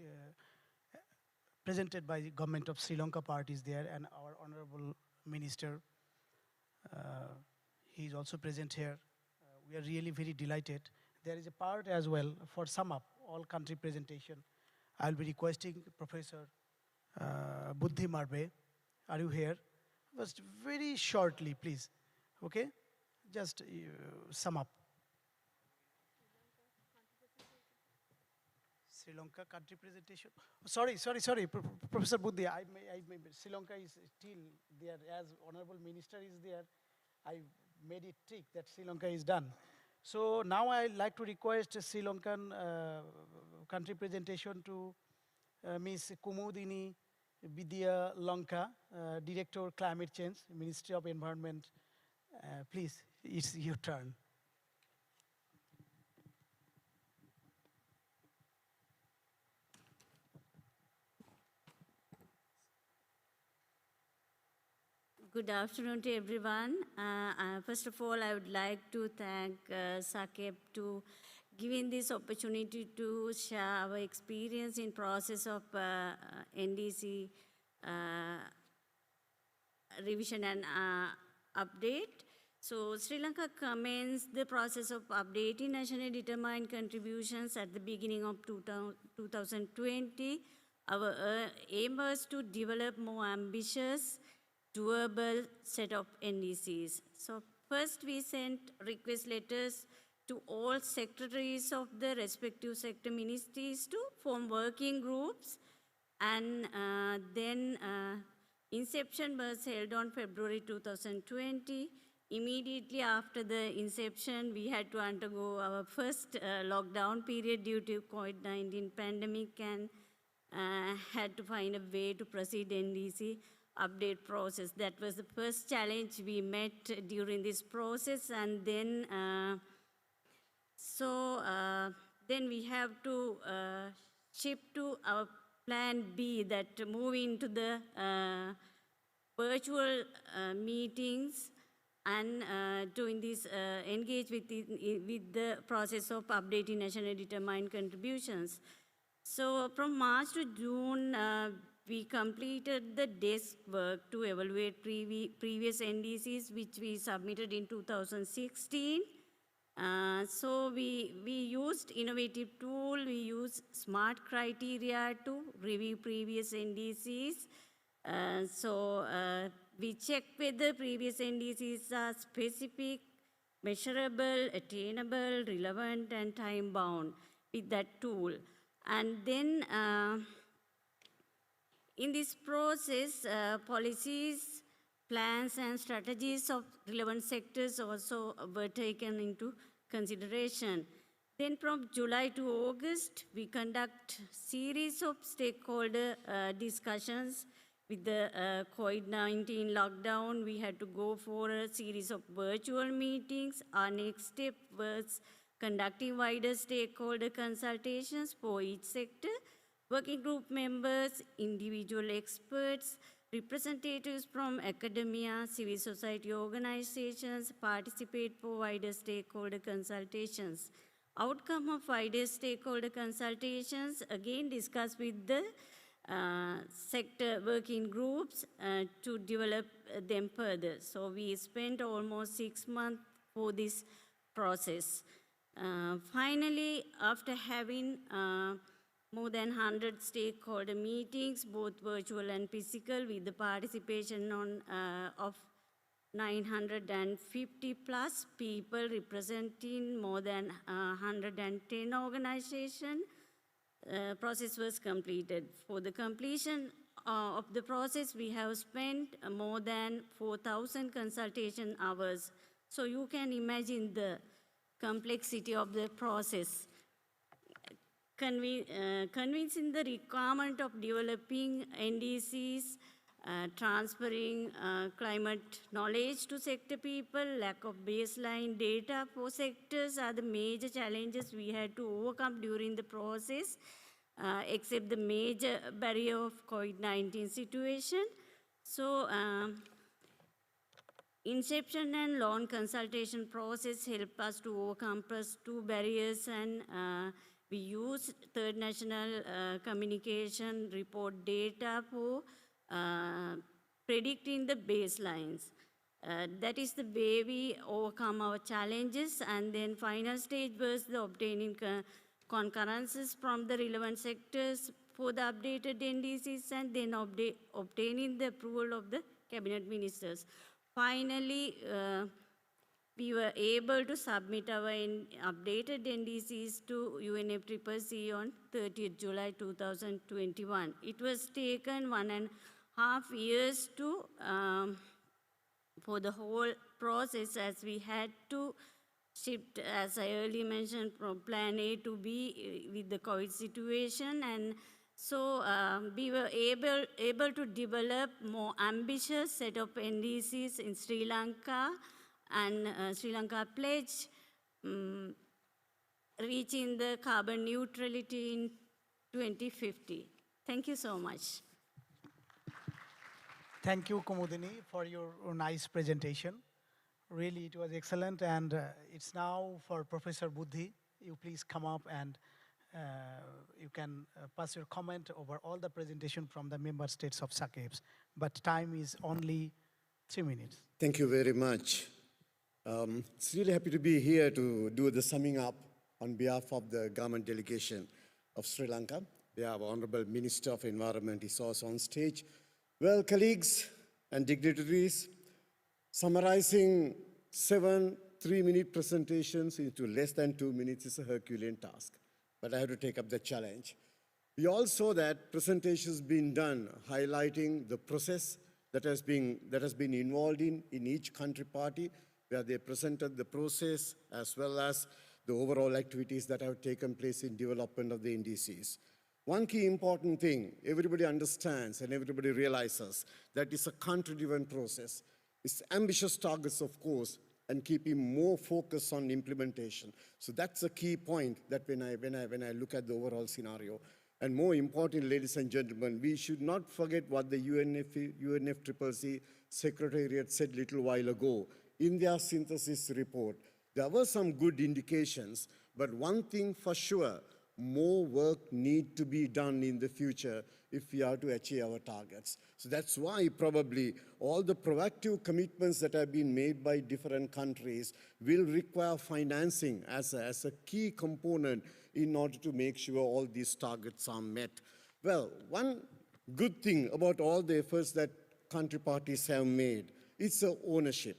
presented by the government of Sri Lanka parties there, and our honorable minister, he is also present here. We are really very delighted. There is a part as well for sum up all country presentation. I'll be requesting Professor Buddhi Marbe. Are you here? Just very shortly, please. Okay? Just sum up. Sri Lanka country presentation. Sorry, Professor Buddhi. Sri Lanka is still there, as Honorable Minister is there. I made it trick that Sri Lanka is done. So now I'd like to request Sri Lankan country presentation to Ms. Kumudini Vidya Lanka, Director Climate Change, Ministry of Environment. Please, it's your turn. Good afternoon to everyone. First of all, I would like to thank SACEP to giving this opportunity to share our experience in process of NDC revision and update. So Sri Lanka commenced the process of updating nationally determined contributions at the beginning of 2020. Our aim was to develop more ambitious, doable set of NDCs. So first we sent request letters to all secretaries of the respective sector ministries to form working groups, and then inception was held on February 2020. Immediately after the inception, we had to undergo our first lockdown period due to COVID-19 pandemic, and had to find a way to proceed NDC update process. That was the first challenge we met during this process, and then then we have to shift to our plan B, that move into the virtual meetings and doing this, engage with the process of updating nationally determined contributions. So from March to June, we completed the desk work to evaluate previous NDCs, which we submitted in 2016. So we used innovative tool, we used smart criteria to review previous NDCs. We check whether previous NDCs are specific, measurable, attainable, relevant, and time-bound with that tool. And then in this process, policies, plans, and strategies of relevant sectors also were taken into consideration. Then from July to August, we conduct series of stakeholder discussions. With the COVID-19 lockdown, we had to go for a series of virtual meetings. Our next step was conducting wider stakeholder consultations for each sector. Working group members, individual experts, representatives from academia, civil society organizations participate for wider stakeholder consultations. Outcome of wider stakeholder consultations, again discussed with the sector working groups to develop them further. So we spent almost 6 months for this process. Finally, after having more than 100 stakeholder meetings, both virtual and physical, with the participation of 950 plus people representing more than 110 organizations, process was completed. For the completion of the process, we have spent more than 4,000 consultation hours. So you can imagine the complexity of the process. Convincing the requirement of developing NDCs, transferring climate knowledge to sector people, lack of baseline data for sectors are the major challenges we had to overcome during the process, except the major barrier of COVID-19 situation. So, inception and long consultation process help us to overcome plus two barriers, and we use third national communication report data for predicting the baselines. That is the way we overcome our challenges. And then final stage was the obtaining concurrences from the relevant sectors for the updated NDCs, and then obtaining the approval of the cabinet ministers. Finally, we were able to submit our updated NDCs to UNFCCC on 30th July 2021. It was taken 1.5 years to for the whole process, as we had to shift, as I earlier mentioned, from plan A to B with the COVID situation. And so we were able to develop more ambitious set of NDCs in Sri Lanka, and Sri Lanka pledge reaching the carbon neutrality in 2050. Thank you so much. Thank you, Kumudini, for your nice presentation. Really, it was excellent. And it's now for Professor Buddhi. You please come up and you can pass your comment over all the presentation from the member states of SACEPS. But time is only 3 minutes. Thank you very much. It's really happy to be here to do the summing up on behalf of the government delegation of Sri Lanka. We have Honorable Minister of Environment is also on stage. Well, colleagues and dignitaries, summarizing 7 3-minute presentations into less than 2 minutes is a Herculean task, but I have to take up the challenge. We all saw that presentations being done highlighting the process that has been involved in each country party, where they presented the process as well as the overall activities that have taken place in development of the NDCs. One key important thing, everybody understands and everybody realizes that it's a country-driven process. It's ambitious targets, of course, and keeping more focus on implementation. So that's a key point that when I look at the overall scenario. And more importantly, ladies and gentlemen, we should not forget what the UNFCCC Secretariat said a little while ago. In their synthesis report, there were some good indications, but one thing for sure, more work needs to be done in the future if we are to achieve our targets. So that's why probably all the proactive commitments that have been made by different countries will require financing as a key component in order to make sure all these targets are met. Well, one good thing about all the efforts that country parties have made, it's ownership.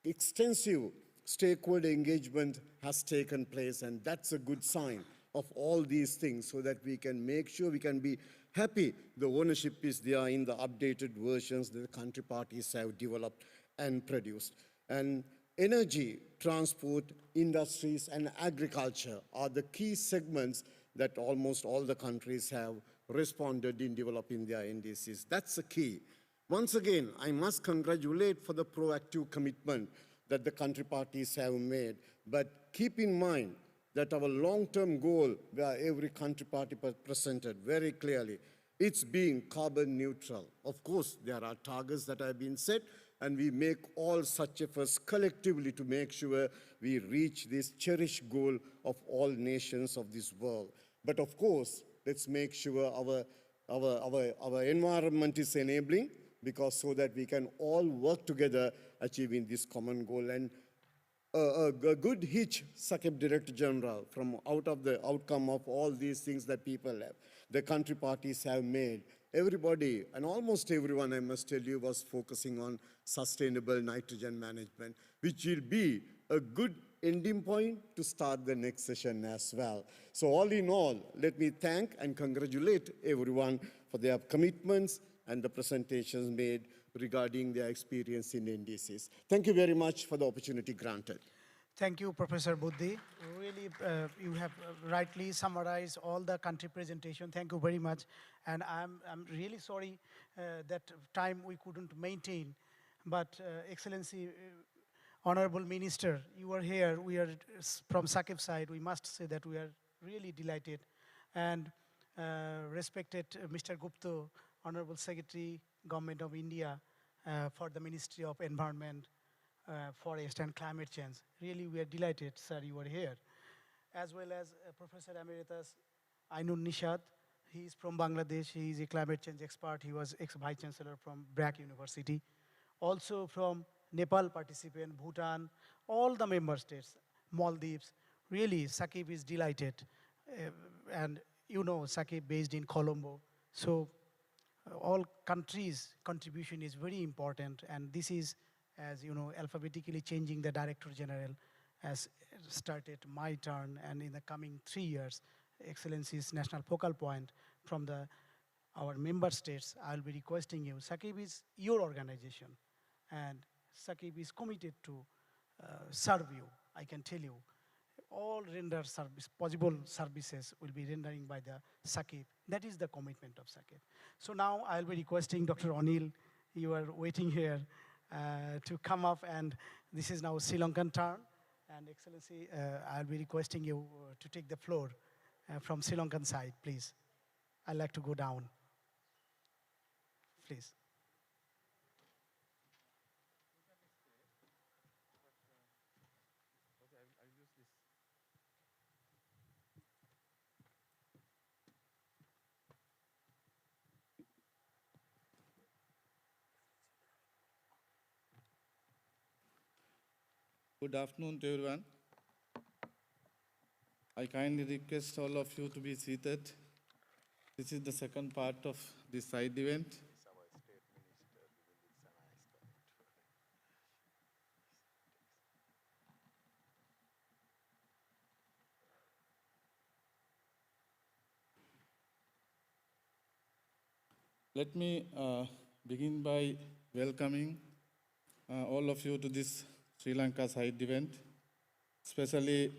Extensive stakeholder engagement has taken place, and that's a good sign of all these things, so that we can make sure we can be happy the ownership is there in the updated versions that the country parties have developed and produced. And energy, transport, industries, and agriculture are the key segments that almost all the countries have responded in developing their NDCs. That's the key. Once again, I must congratulate for the proactive commitment that the country parties have made, but keep in mind that our long-term goal, where every country party presented very clearly, it's being carbon neutral. Of course, there are targets that have been set, and we make all such efforts collectively to make sure we reach this cherished goal of all nations of this world. But of course, let's make sure our environment is enabling, because so that we can all work together achieving this common goal. And a good hitch, SACEP Director General, from out of the outcome of all these things that people have, the country parties have made. Everybody, and almost everyone, I must tell you, was focusing on sustainable nitrogen management, which will be a good ending point to start the next session as well. So all in all, let me thank and congratulate everyone for their commitments and the presentations made regarding their experience in NDCs. Thank you very much for the opportunity granted. Thank you, Professor Buddhi. Really, you have rightly summarized all the country presentation. Thank you very much. And I'm really sorry that time we couldn't maintain. But Excellency, Honorable Minister, you are here. We are from SAQIP side. We must say that we are really delighted. And respected Mr. Gupta, Honorable Secretary, Government of India, for the Ministry of Environment, Forest and Climate Change. Really, we are delighted, sir, you are here. As well as Professor Emeritus Ainun Nishad. He is from Bangladesh. He is a climate change expert. He was ex-vice chancellor from BRAC University. Also from Nepal participant, Bhutan, all the member states, Maldives. Really, SAQIP is delighted. And you know, SAQIP based in Colombo. So all countries' contribution is very important. And this is, as you know, alphabetically changing the Director General has started my turn, and in the coming 3 years, Excellency's national focal point from our member states, I'll be requesting you. SAQIP is your organization, and SAQIP is committed to serve you, I can tell you. All possible services will be rendering by the SAQIP. That is the commitment of SAQIP. So now I'll be requesting Dr. Anil, you are waiting here, to come up, and this is now Sri Lankan turn. And Excellency, I'll be requesting you to take the floor from Sri Lankan side, please. I'd like to go down, please. Good afternoon to everyone. I kindly request all of you to be seated. This is the second part of this side event. Let me begin by welcoming all of you to this Sri Lanka side event, especially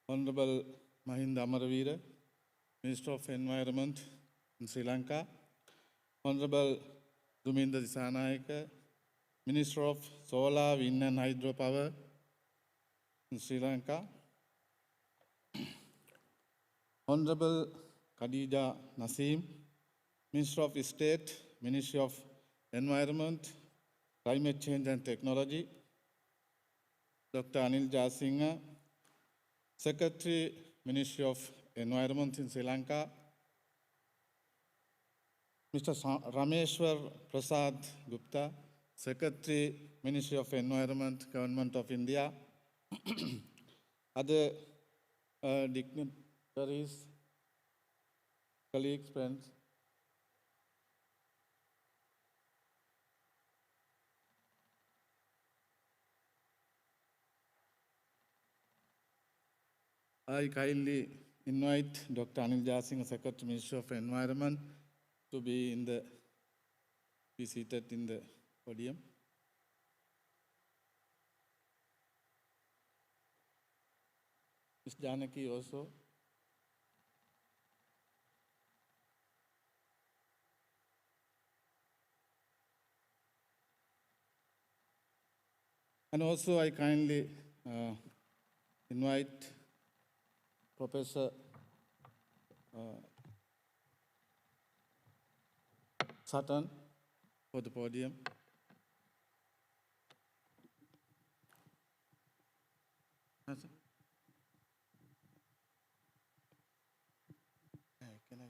Honorable Mahinda Amaraveera, Minister of Environment in Sri Lanka, Honorable Duminda Disanayake, Minister of Solar, Wind and Hydropower in Sri Lanka, Honorable Khadija Naseem, Minister of State, Ministry of Environment, Climate Change and Technology, Dr. Anil Jasinga, Secretary, Ministry of Environment in Sri Lanka, Mr. Rameshwar Prasad Gupta, Secretary, Ministry of Environment, Government of India, other dignitaries, colleagues, friends. I kindly invite Dr. Anil Jasinga, Secretary, Ministry of Environment, to be seated in the podium. Ms. Janaki also. And also I kindly invite Professor Sutton for the podium. Can I?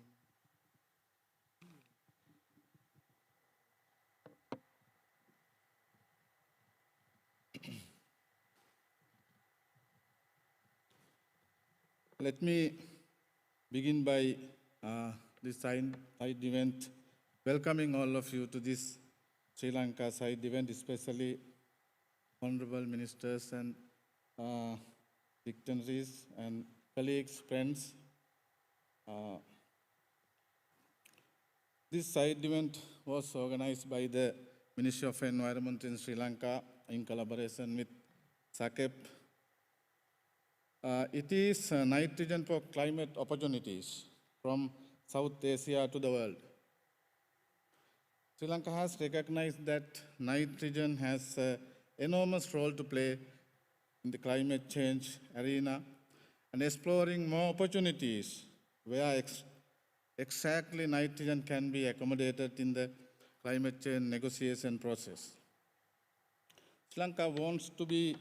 Let me begin by this side event, welcoming all of you to this Sri Lanka side event, especially honorable ministers and dignitaries and colleagues, friends. This side event was organized by the Ministry of Environment in Sri Lanka in collaboration with SACEP. It is nitrogen for climate opportunities from South Asia to the world. Sri Lanka has recognized that nitrogen has an enormous role to play in the climate change arena and exploring more opportunities where exactly nitrogen can be accommodated in the climate change negotiation process. Sri Lanka wants to be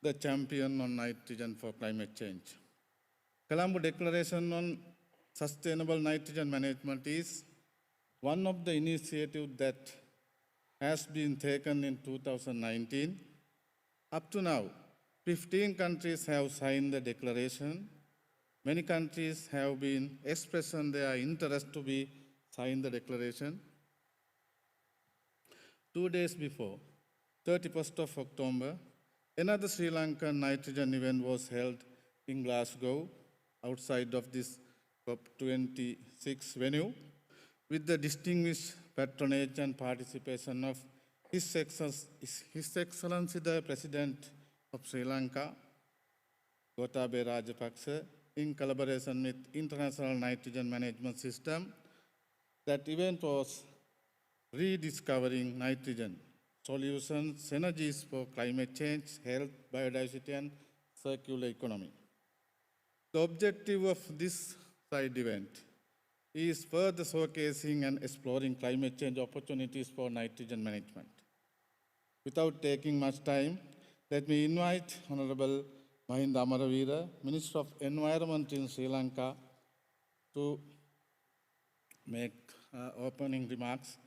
the champion on nitrogen for climate change. Colombo Declaration on Sustainable Nitrogen Management is one of the initiatives that has been taken in 2019. Up to now, 15 countries have signed the declaration. Many countries have been expressing their interest to be signed the declaration. 2 days before, 31st of October, another Sri Lankan nitrogen event was held in Glasgow, outside of this COP26 venue, with the distinguished patronage and participation of His Excellency the President of Sri Lanka, Gotabaya Rajapaksa, in collaboration with International Nitrogen Management System. That event was rediscovering nitrogen, solutions, synergies for climate change, health, biodiversity, and circular economy. The objective of this side event is further showcasing and exploring climate change opportunities for nitrogen management. Without taking much time, let me invite Honorable Mahinda Amaraveera, Minister of Environment in Sri Lanka, to make opening remarks.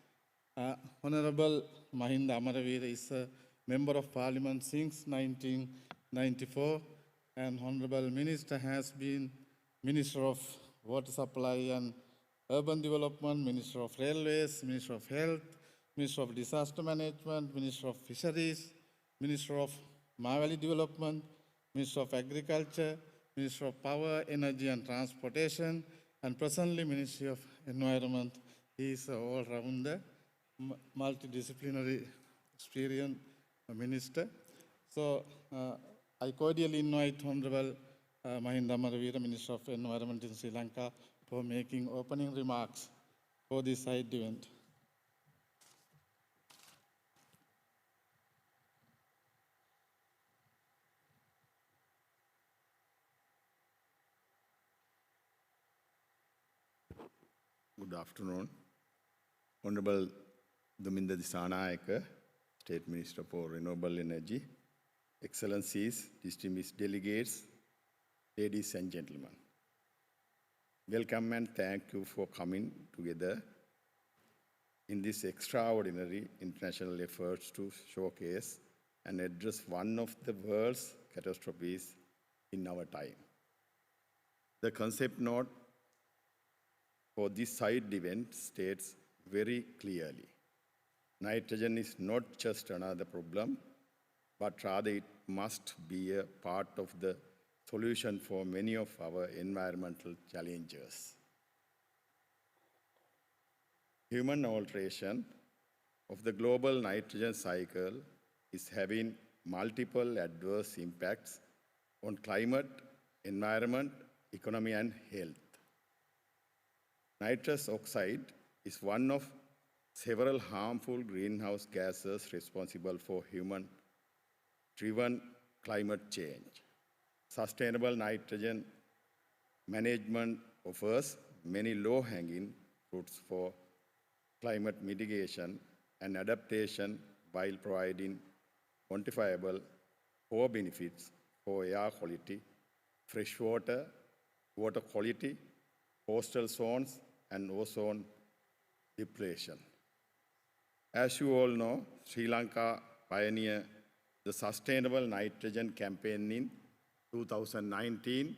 Honorable Mahinda Amaraveera is a Member of Parliament since 1994, and Honorable Minister has been Minister of Water Supply and Urban Development, Minister of Railways, Minister of Health, Minister of Disaster Management, Minister of Fisheries, Minister of Marine Development, Minister of Agriculture, Minister of Power, Energy and Transportation, and presently Ministry of Environment. He is an all-rounder, multidisciplinary experienced minister. So I cordially invite Honorable Mahinda Amaraveera, Minister of Environment in Sri Lanka, for making opening remarks for this side event. Good afternoon. Honorable Duminda Disanayake, State Minister for Renewable Energy, Excellencies, distinguished delegates, ladies and gentlemen. Welcome and thank you for coming together in this extraordinary international efforts to showcase and address one of the world's catastrophes in our time. The concept note for this side event states very clearly, nitrogen is not just another problem, but rather it must be a part of the solution for many of our environmental challenges. Human alteration of the global nitrogen cycle is having multiple adverse impacts on climate, environment, economy, and health. Nitrous oxide is one of several harmful greenhouse gases responsible for human-driven climate change. Sustainable nitrogen management offers many low-hanging fruits for climate mitigation and adaptation while providing quantifiable core benefits for air quality, fresh water, water quality, coastal zones, and ozone depletion. As you all know, Sri Lanka pioneered the Sustainable Nitrogen Campaign in 2019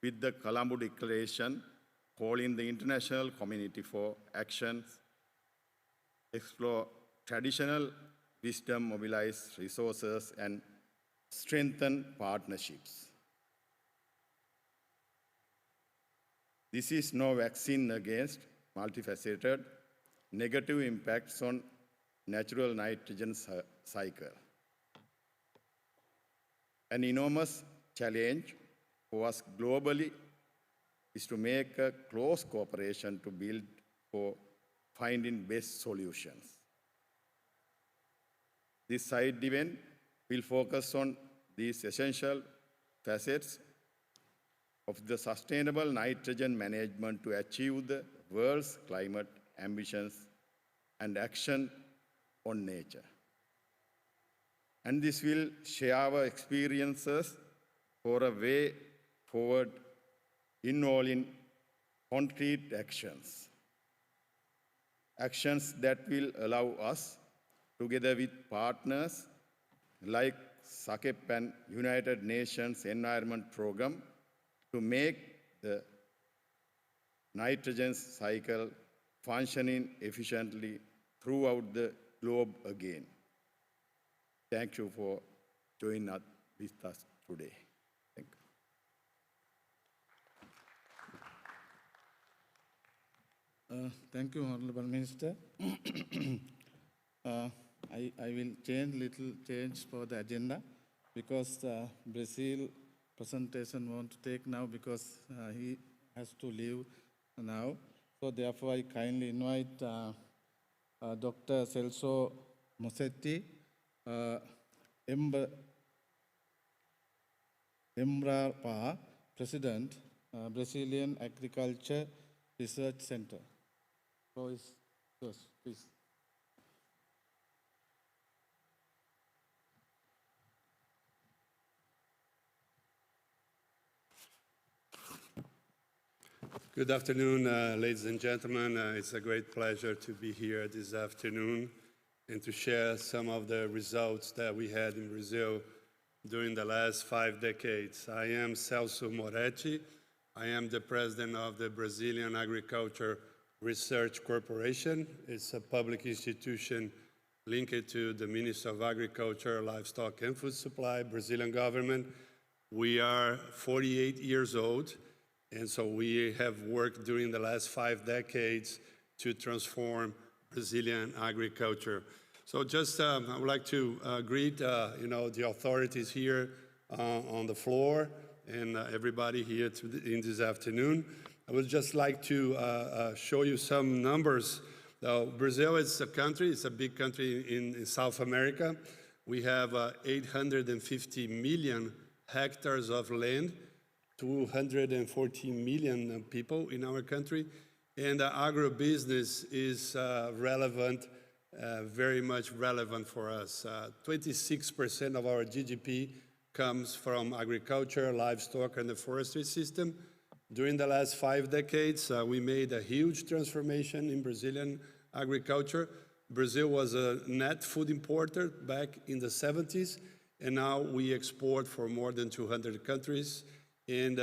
with the Colombo Declaration calling the international community for actions, explore traditional wisdom, mobilize resources, and strengthen partnerships. This is no vaccine against multifaceted negative impacts on natural nitrogen cycle. An enormous challenge for us globally is to make a close cooperation to build for finding best solutions. This side event will focus on these essential facets of the sustainable nitrogen management to achieve the world's climate ambitions and action on nature. And this will share our experiences for a way forward involving concrete actions. Actions that will allow us, together with partners like SAKEP and United Nations Environment Programme, to make the nitrogen cycle functioning efficiently throughout the globe again. Thank you for joining us with us today. Thank you. Thank you, Honorable Minister. I will change for the agenda because Brazil presentation want to take now because he has to leave now. So therefore, I kindly invite Dr. Celso Mosetti, Embrapa, President, Brazilian Agriculture Research Center. So is yours, please. Good afternoon, ladies and gentlemen. It's a great pleasure to be here this afternoon and to share some of the results that we had in Brazil during the last 5 decades. I am Celso Moretti. I am the president of the Brazilian Agriculture Research Corporation. It's a public institution linked to the Ministry of Agriculture, Livestock and Food Supply, Brazilian government. We are 48 years old. And so we have worked during the last 5 decades to transform Brazilian agriculture. So just I would like to greet the authorities here on the floor and everybody here in this afternoon. I would just like to show you some numbers. Brazil is a country, it's a big country in South America. We have 850 million hectares of land, 214 million people in our country, and agribusiness is relevant, very much relevant for us. 26% of our GDP comes from agriculture, livestock, and the forestry system. During the last 5 decades, we made a huge transformation in Brazilian agriculture. Brazil was a net food importer back in the 70s, and now we export for more than 200 countries. And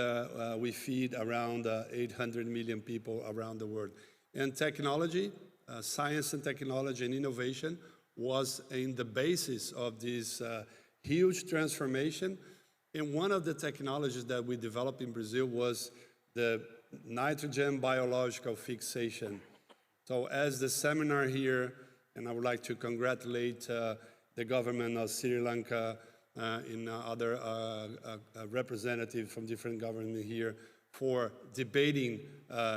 we feed around 800 million people around the world. And technology, science and technology and innovation was in the basis of this huge transformation. And one of the technologies that we developed in Brazil was the nitrogen biological fixation. So as the seminar here, and I would like to congratulate the government of Sri Lanka, and other representatives from different governments here for debating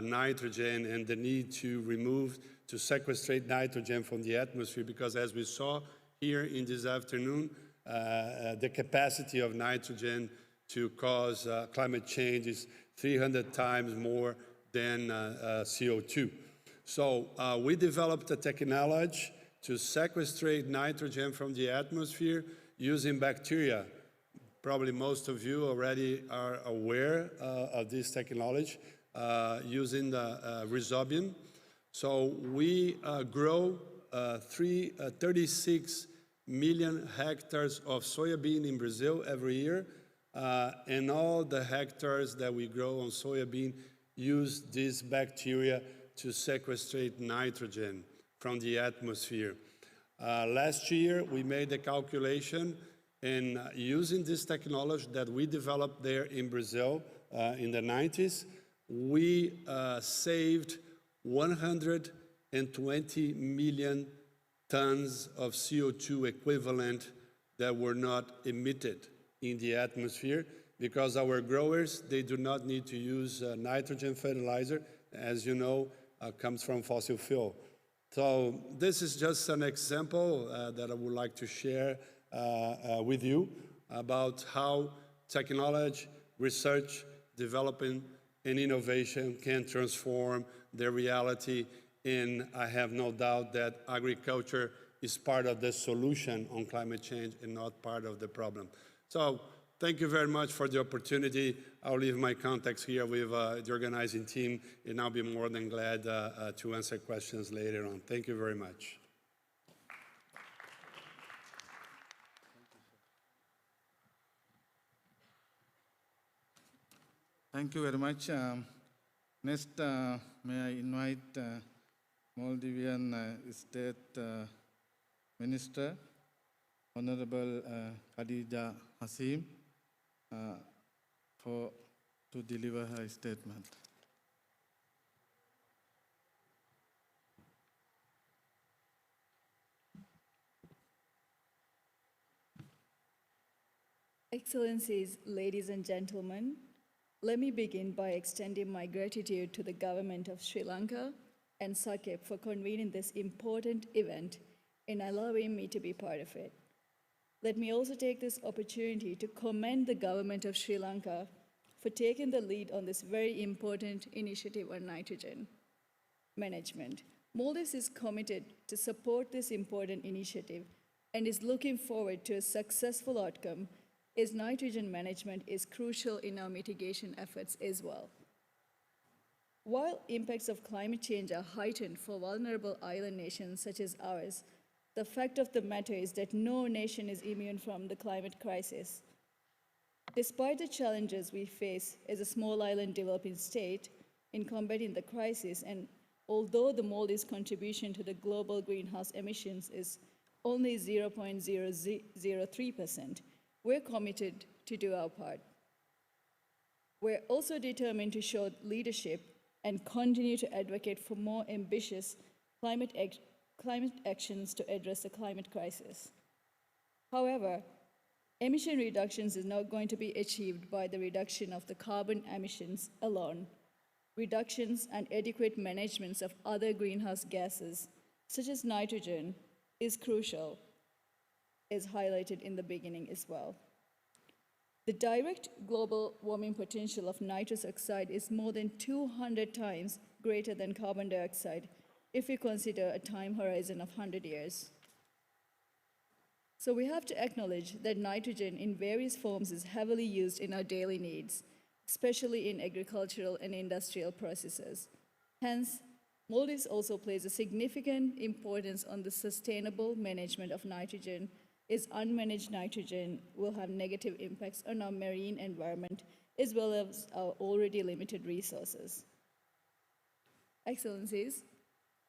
nitrogen and the need to sequestrate nitrogen from the atmosphere, because as we saw here in this afternoon, the capacity of nitrogen to cause climate change is 300 times more than CO2. So we developed a technology to sequestrate nitrogen from the atmosphere using bacteria. Probably most of you already are aware of this technology, using the Rhizobium. So we grow 36 million hectares of soybean in Brazil every year, and all the hectares that we grow on soybean use this bacteria to sequestrate nitrogen from the atmosphere. Last year, we made a calculation, and using this technology that we developed there in Brazil in the 90s, we saved 100 120 million tons of CO2 equivalent that were not emitted in the atmosphere, because our growers, they do not need to use nitrogen fertilizer, as you know, comes from fossil fuel. So this is just an example that I would like to share with you about how technology, research, development, and innovation can transform the reality. And I have no doubt that agriculture is part of the solution on climate change and not part of the problem. So thank you very much for the opportunity. I'll leave my contacts here with the organizing team, and I'll be more than glad to answer questions later on. Thank you very much. Thank you very much. Next, may I invite Maldivian State Minister, Honorable Khadija Hasim, to deliver her statement. Excellencies, ladies and gentlemen, let me begin by extending my gratitude to the government of Sri Lanka and SAKIP for convening this important event and allowing me to be part of it. Let me also take this opportunity to commend the government of Sri Lanka for taking the lead on this very important initiative on nitrogen management. Maldives is committed to support this important initiative and is looking forward to a successful outcome, as nitrogen management is crucial in our mitigation efforts as well. While impacts of climate change are heightened for vulnerable island nations such as ours, the fact of the matter is that no nation is immune from the climate crisis. Despite the challenges we face as a small island developing state in combating the crisis, and although the Maldives' contribution to the global greenhouse emissions is only 0.003%, we're committed to do our part. We're also determined to show leadership and continue to advocate for more ambitious climate actions to address the climate crisis. However, emission reductions is not going to be achieved by the reduction of the carbon emissions alone. Reductions and adequate management of other greenhouse gases, such as nitrogen, is crucial, as highlighted in the beginning as well. The direct global warming potential of nitrous oxide is more than 200 times greater than carbon dioxide if we consider a time horizon of 100 years. So we have to acknowledge that nitrogen in various forms is heavily used in our daily needs, especially in agricultural and industrial processes. Hence, Maldives also plays a significant importance on the sustainable management of nitrogen, as unmanaged nitrogen will have negative impacts on our marine environment as well as our already limited resources. Excellencies,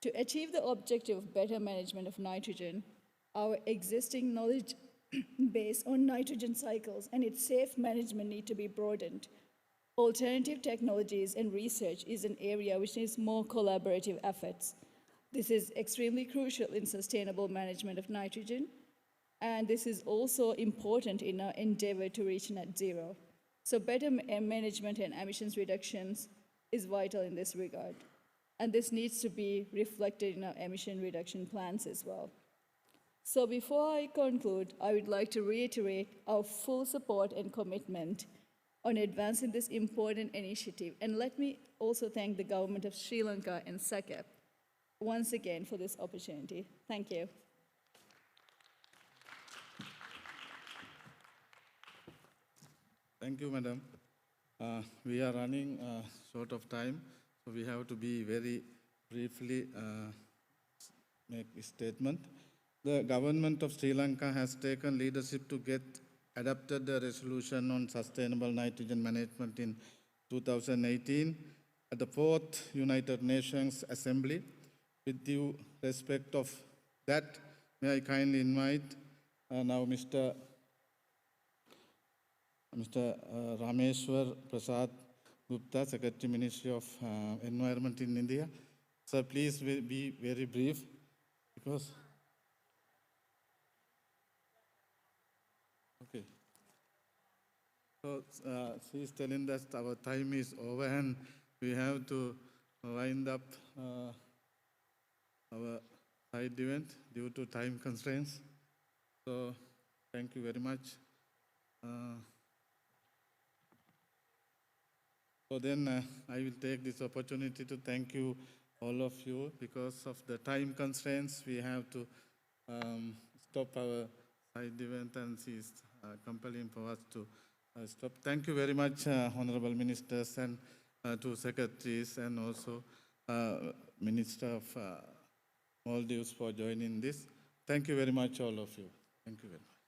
to achieve the objective of better management of nitrogen, our existing knowledge base on nitrogen cycles and its safe management need to be broadened. Alternative technologies and research is an area which needs more collaborative efforts. This is extremely crucial in sustainable management of nitrogen, and this is also important in our endeavor to reach net zero. So better management and emissions reductions is vital in this regard. And this needs to be reflected in our emission reduction plans as well. So before I conclude, I would like to reiterate our full support and commitment on advancing this important initiative. And let me also thank the government of Sri Lanka and SAKIP once again for this opportunity. Thank you. Thank you, Madam. We are running short of time, so we have to be very briefly make a statement. The government of Sri Lanka has taken leadership to get adopted the resolution on sustainable nitrogen management in 2018 at the 4th United Nations Assembly. With due respect of that, may I kindly invite now Mr. Rameshwar Prasad Gupta, Secretary Ministry of Environment in India, So please be very brief because. Okay. So she's telling that our time is over and we have to wind up our side event due to time constraints. So thank you very much. So then I will take this opportunity to thank you, all of you. Because of the time constraints, we have to stop our side event, and she's compelling for us to stop. Thank you very much, Honorable Ministers and two secretaries, and also Minister of Maldives for joining this. Thank you very much, all of you. Thank you very much.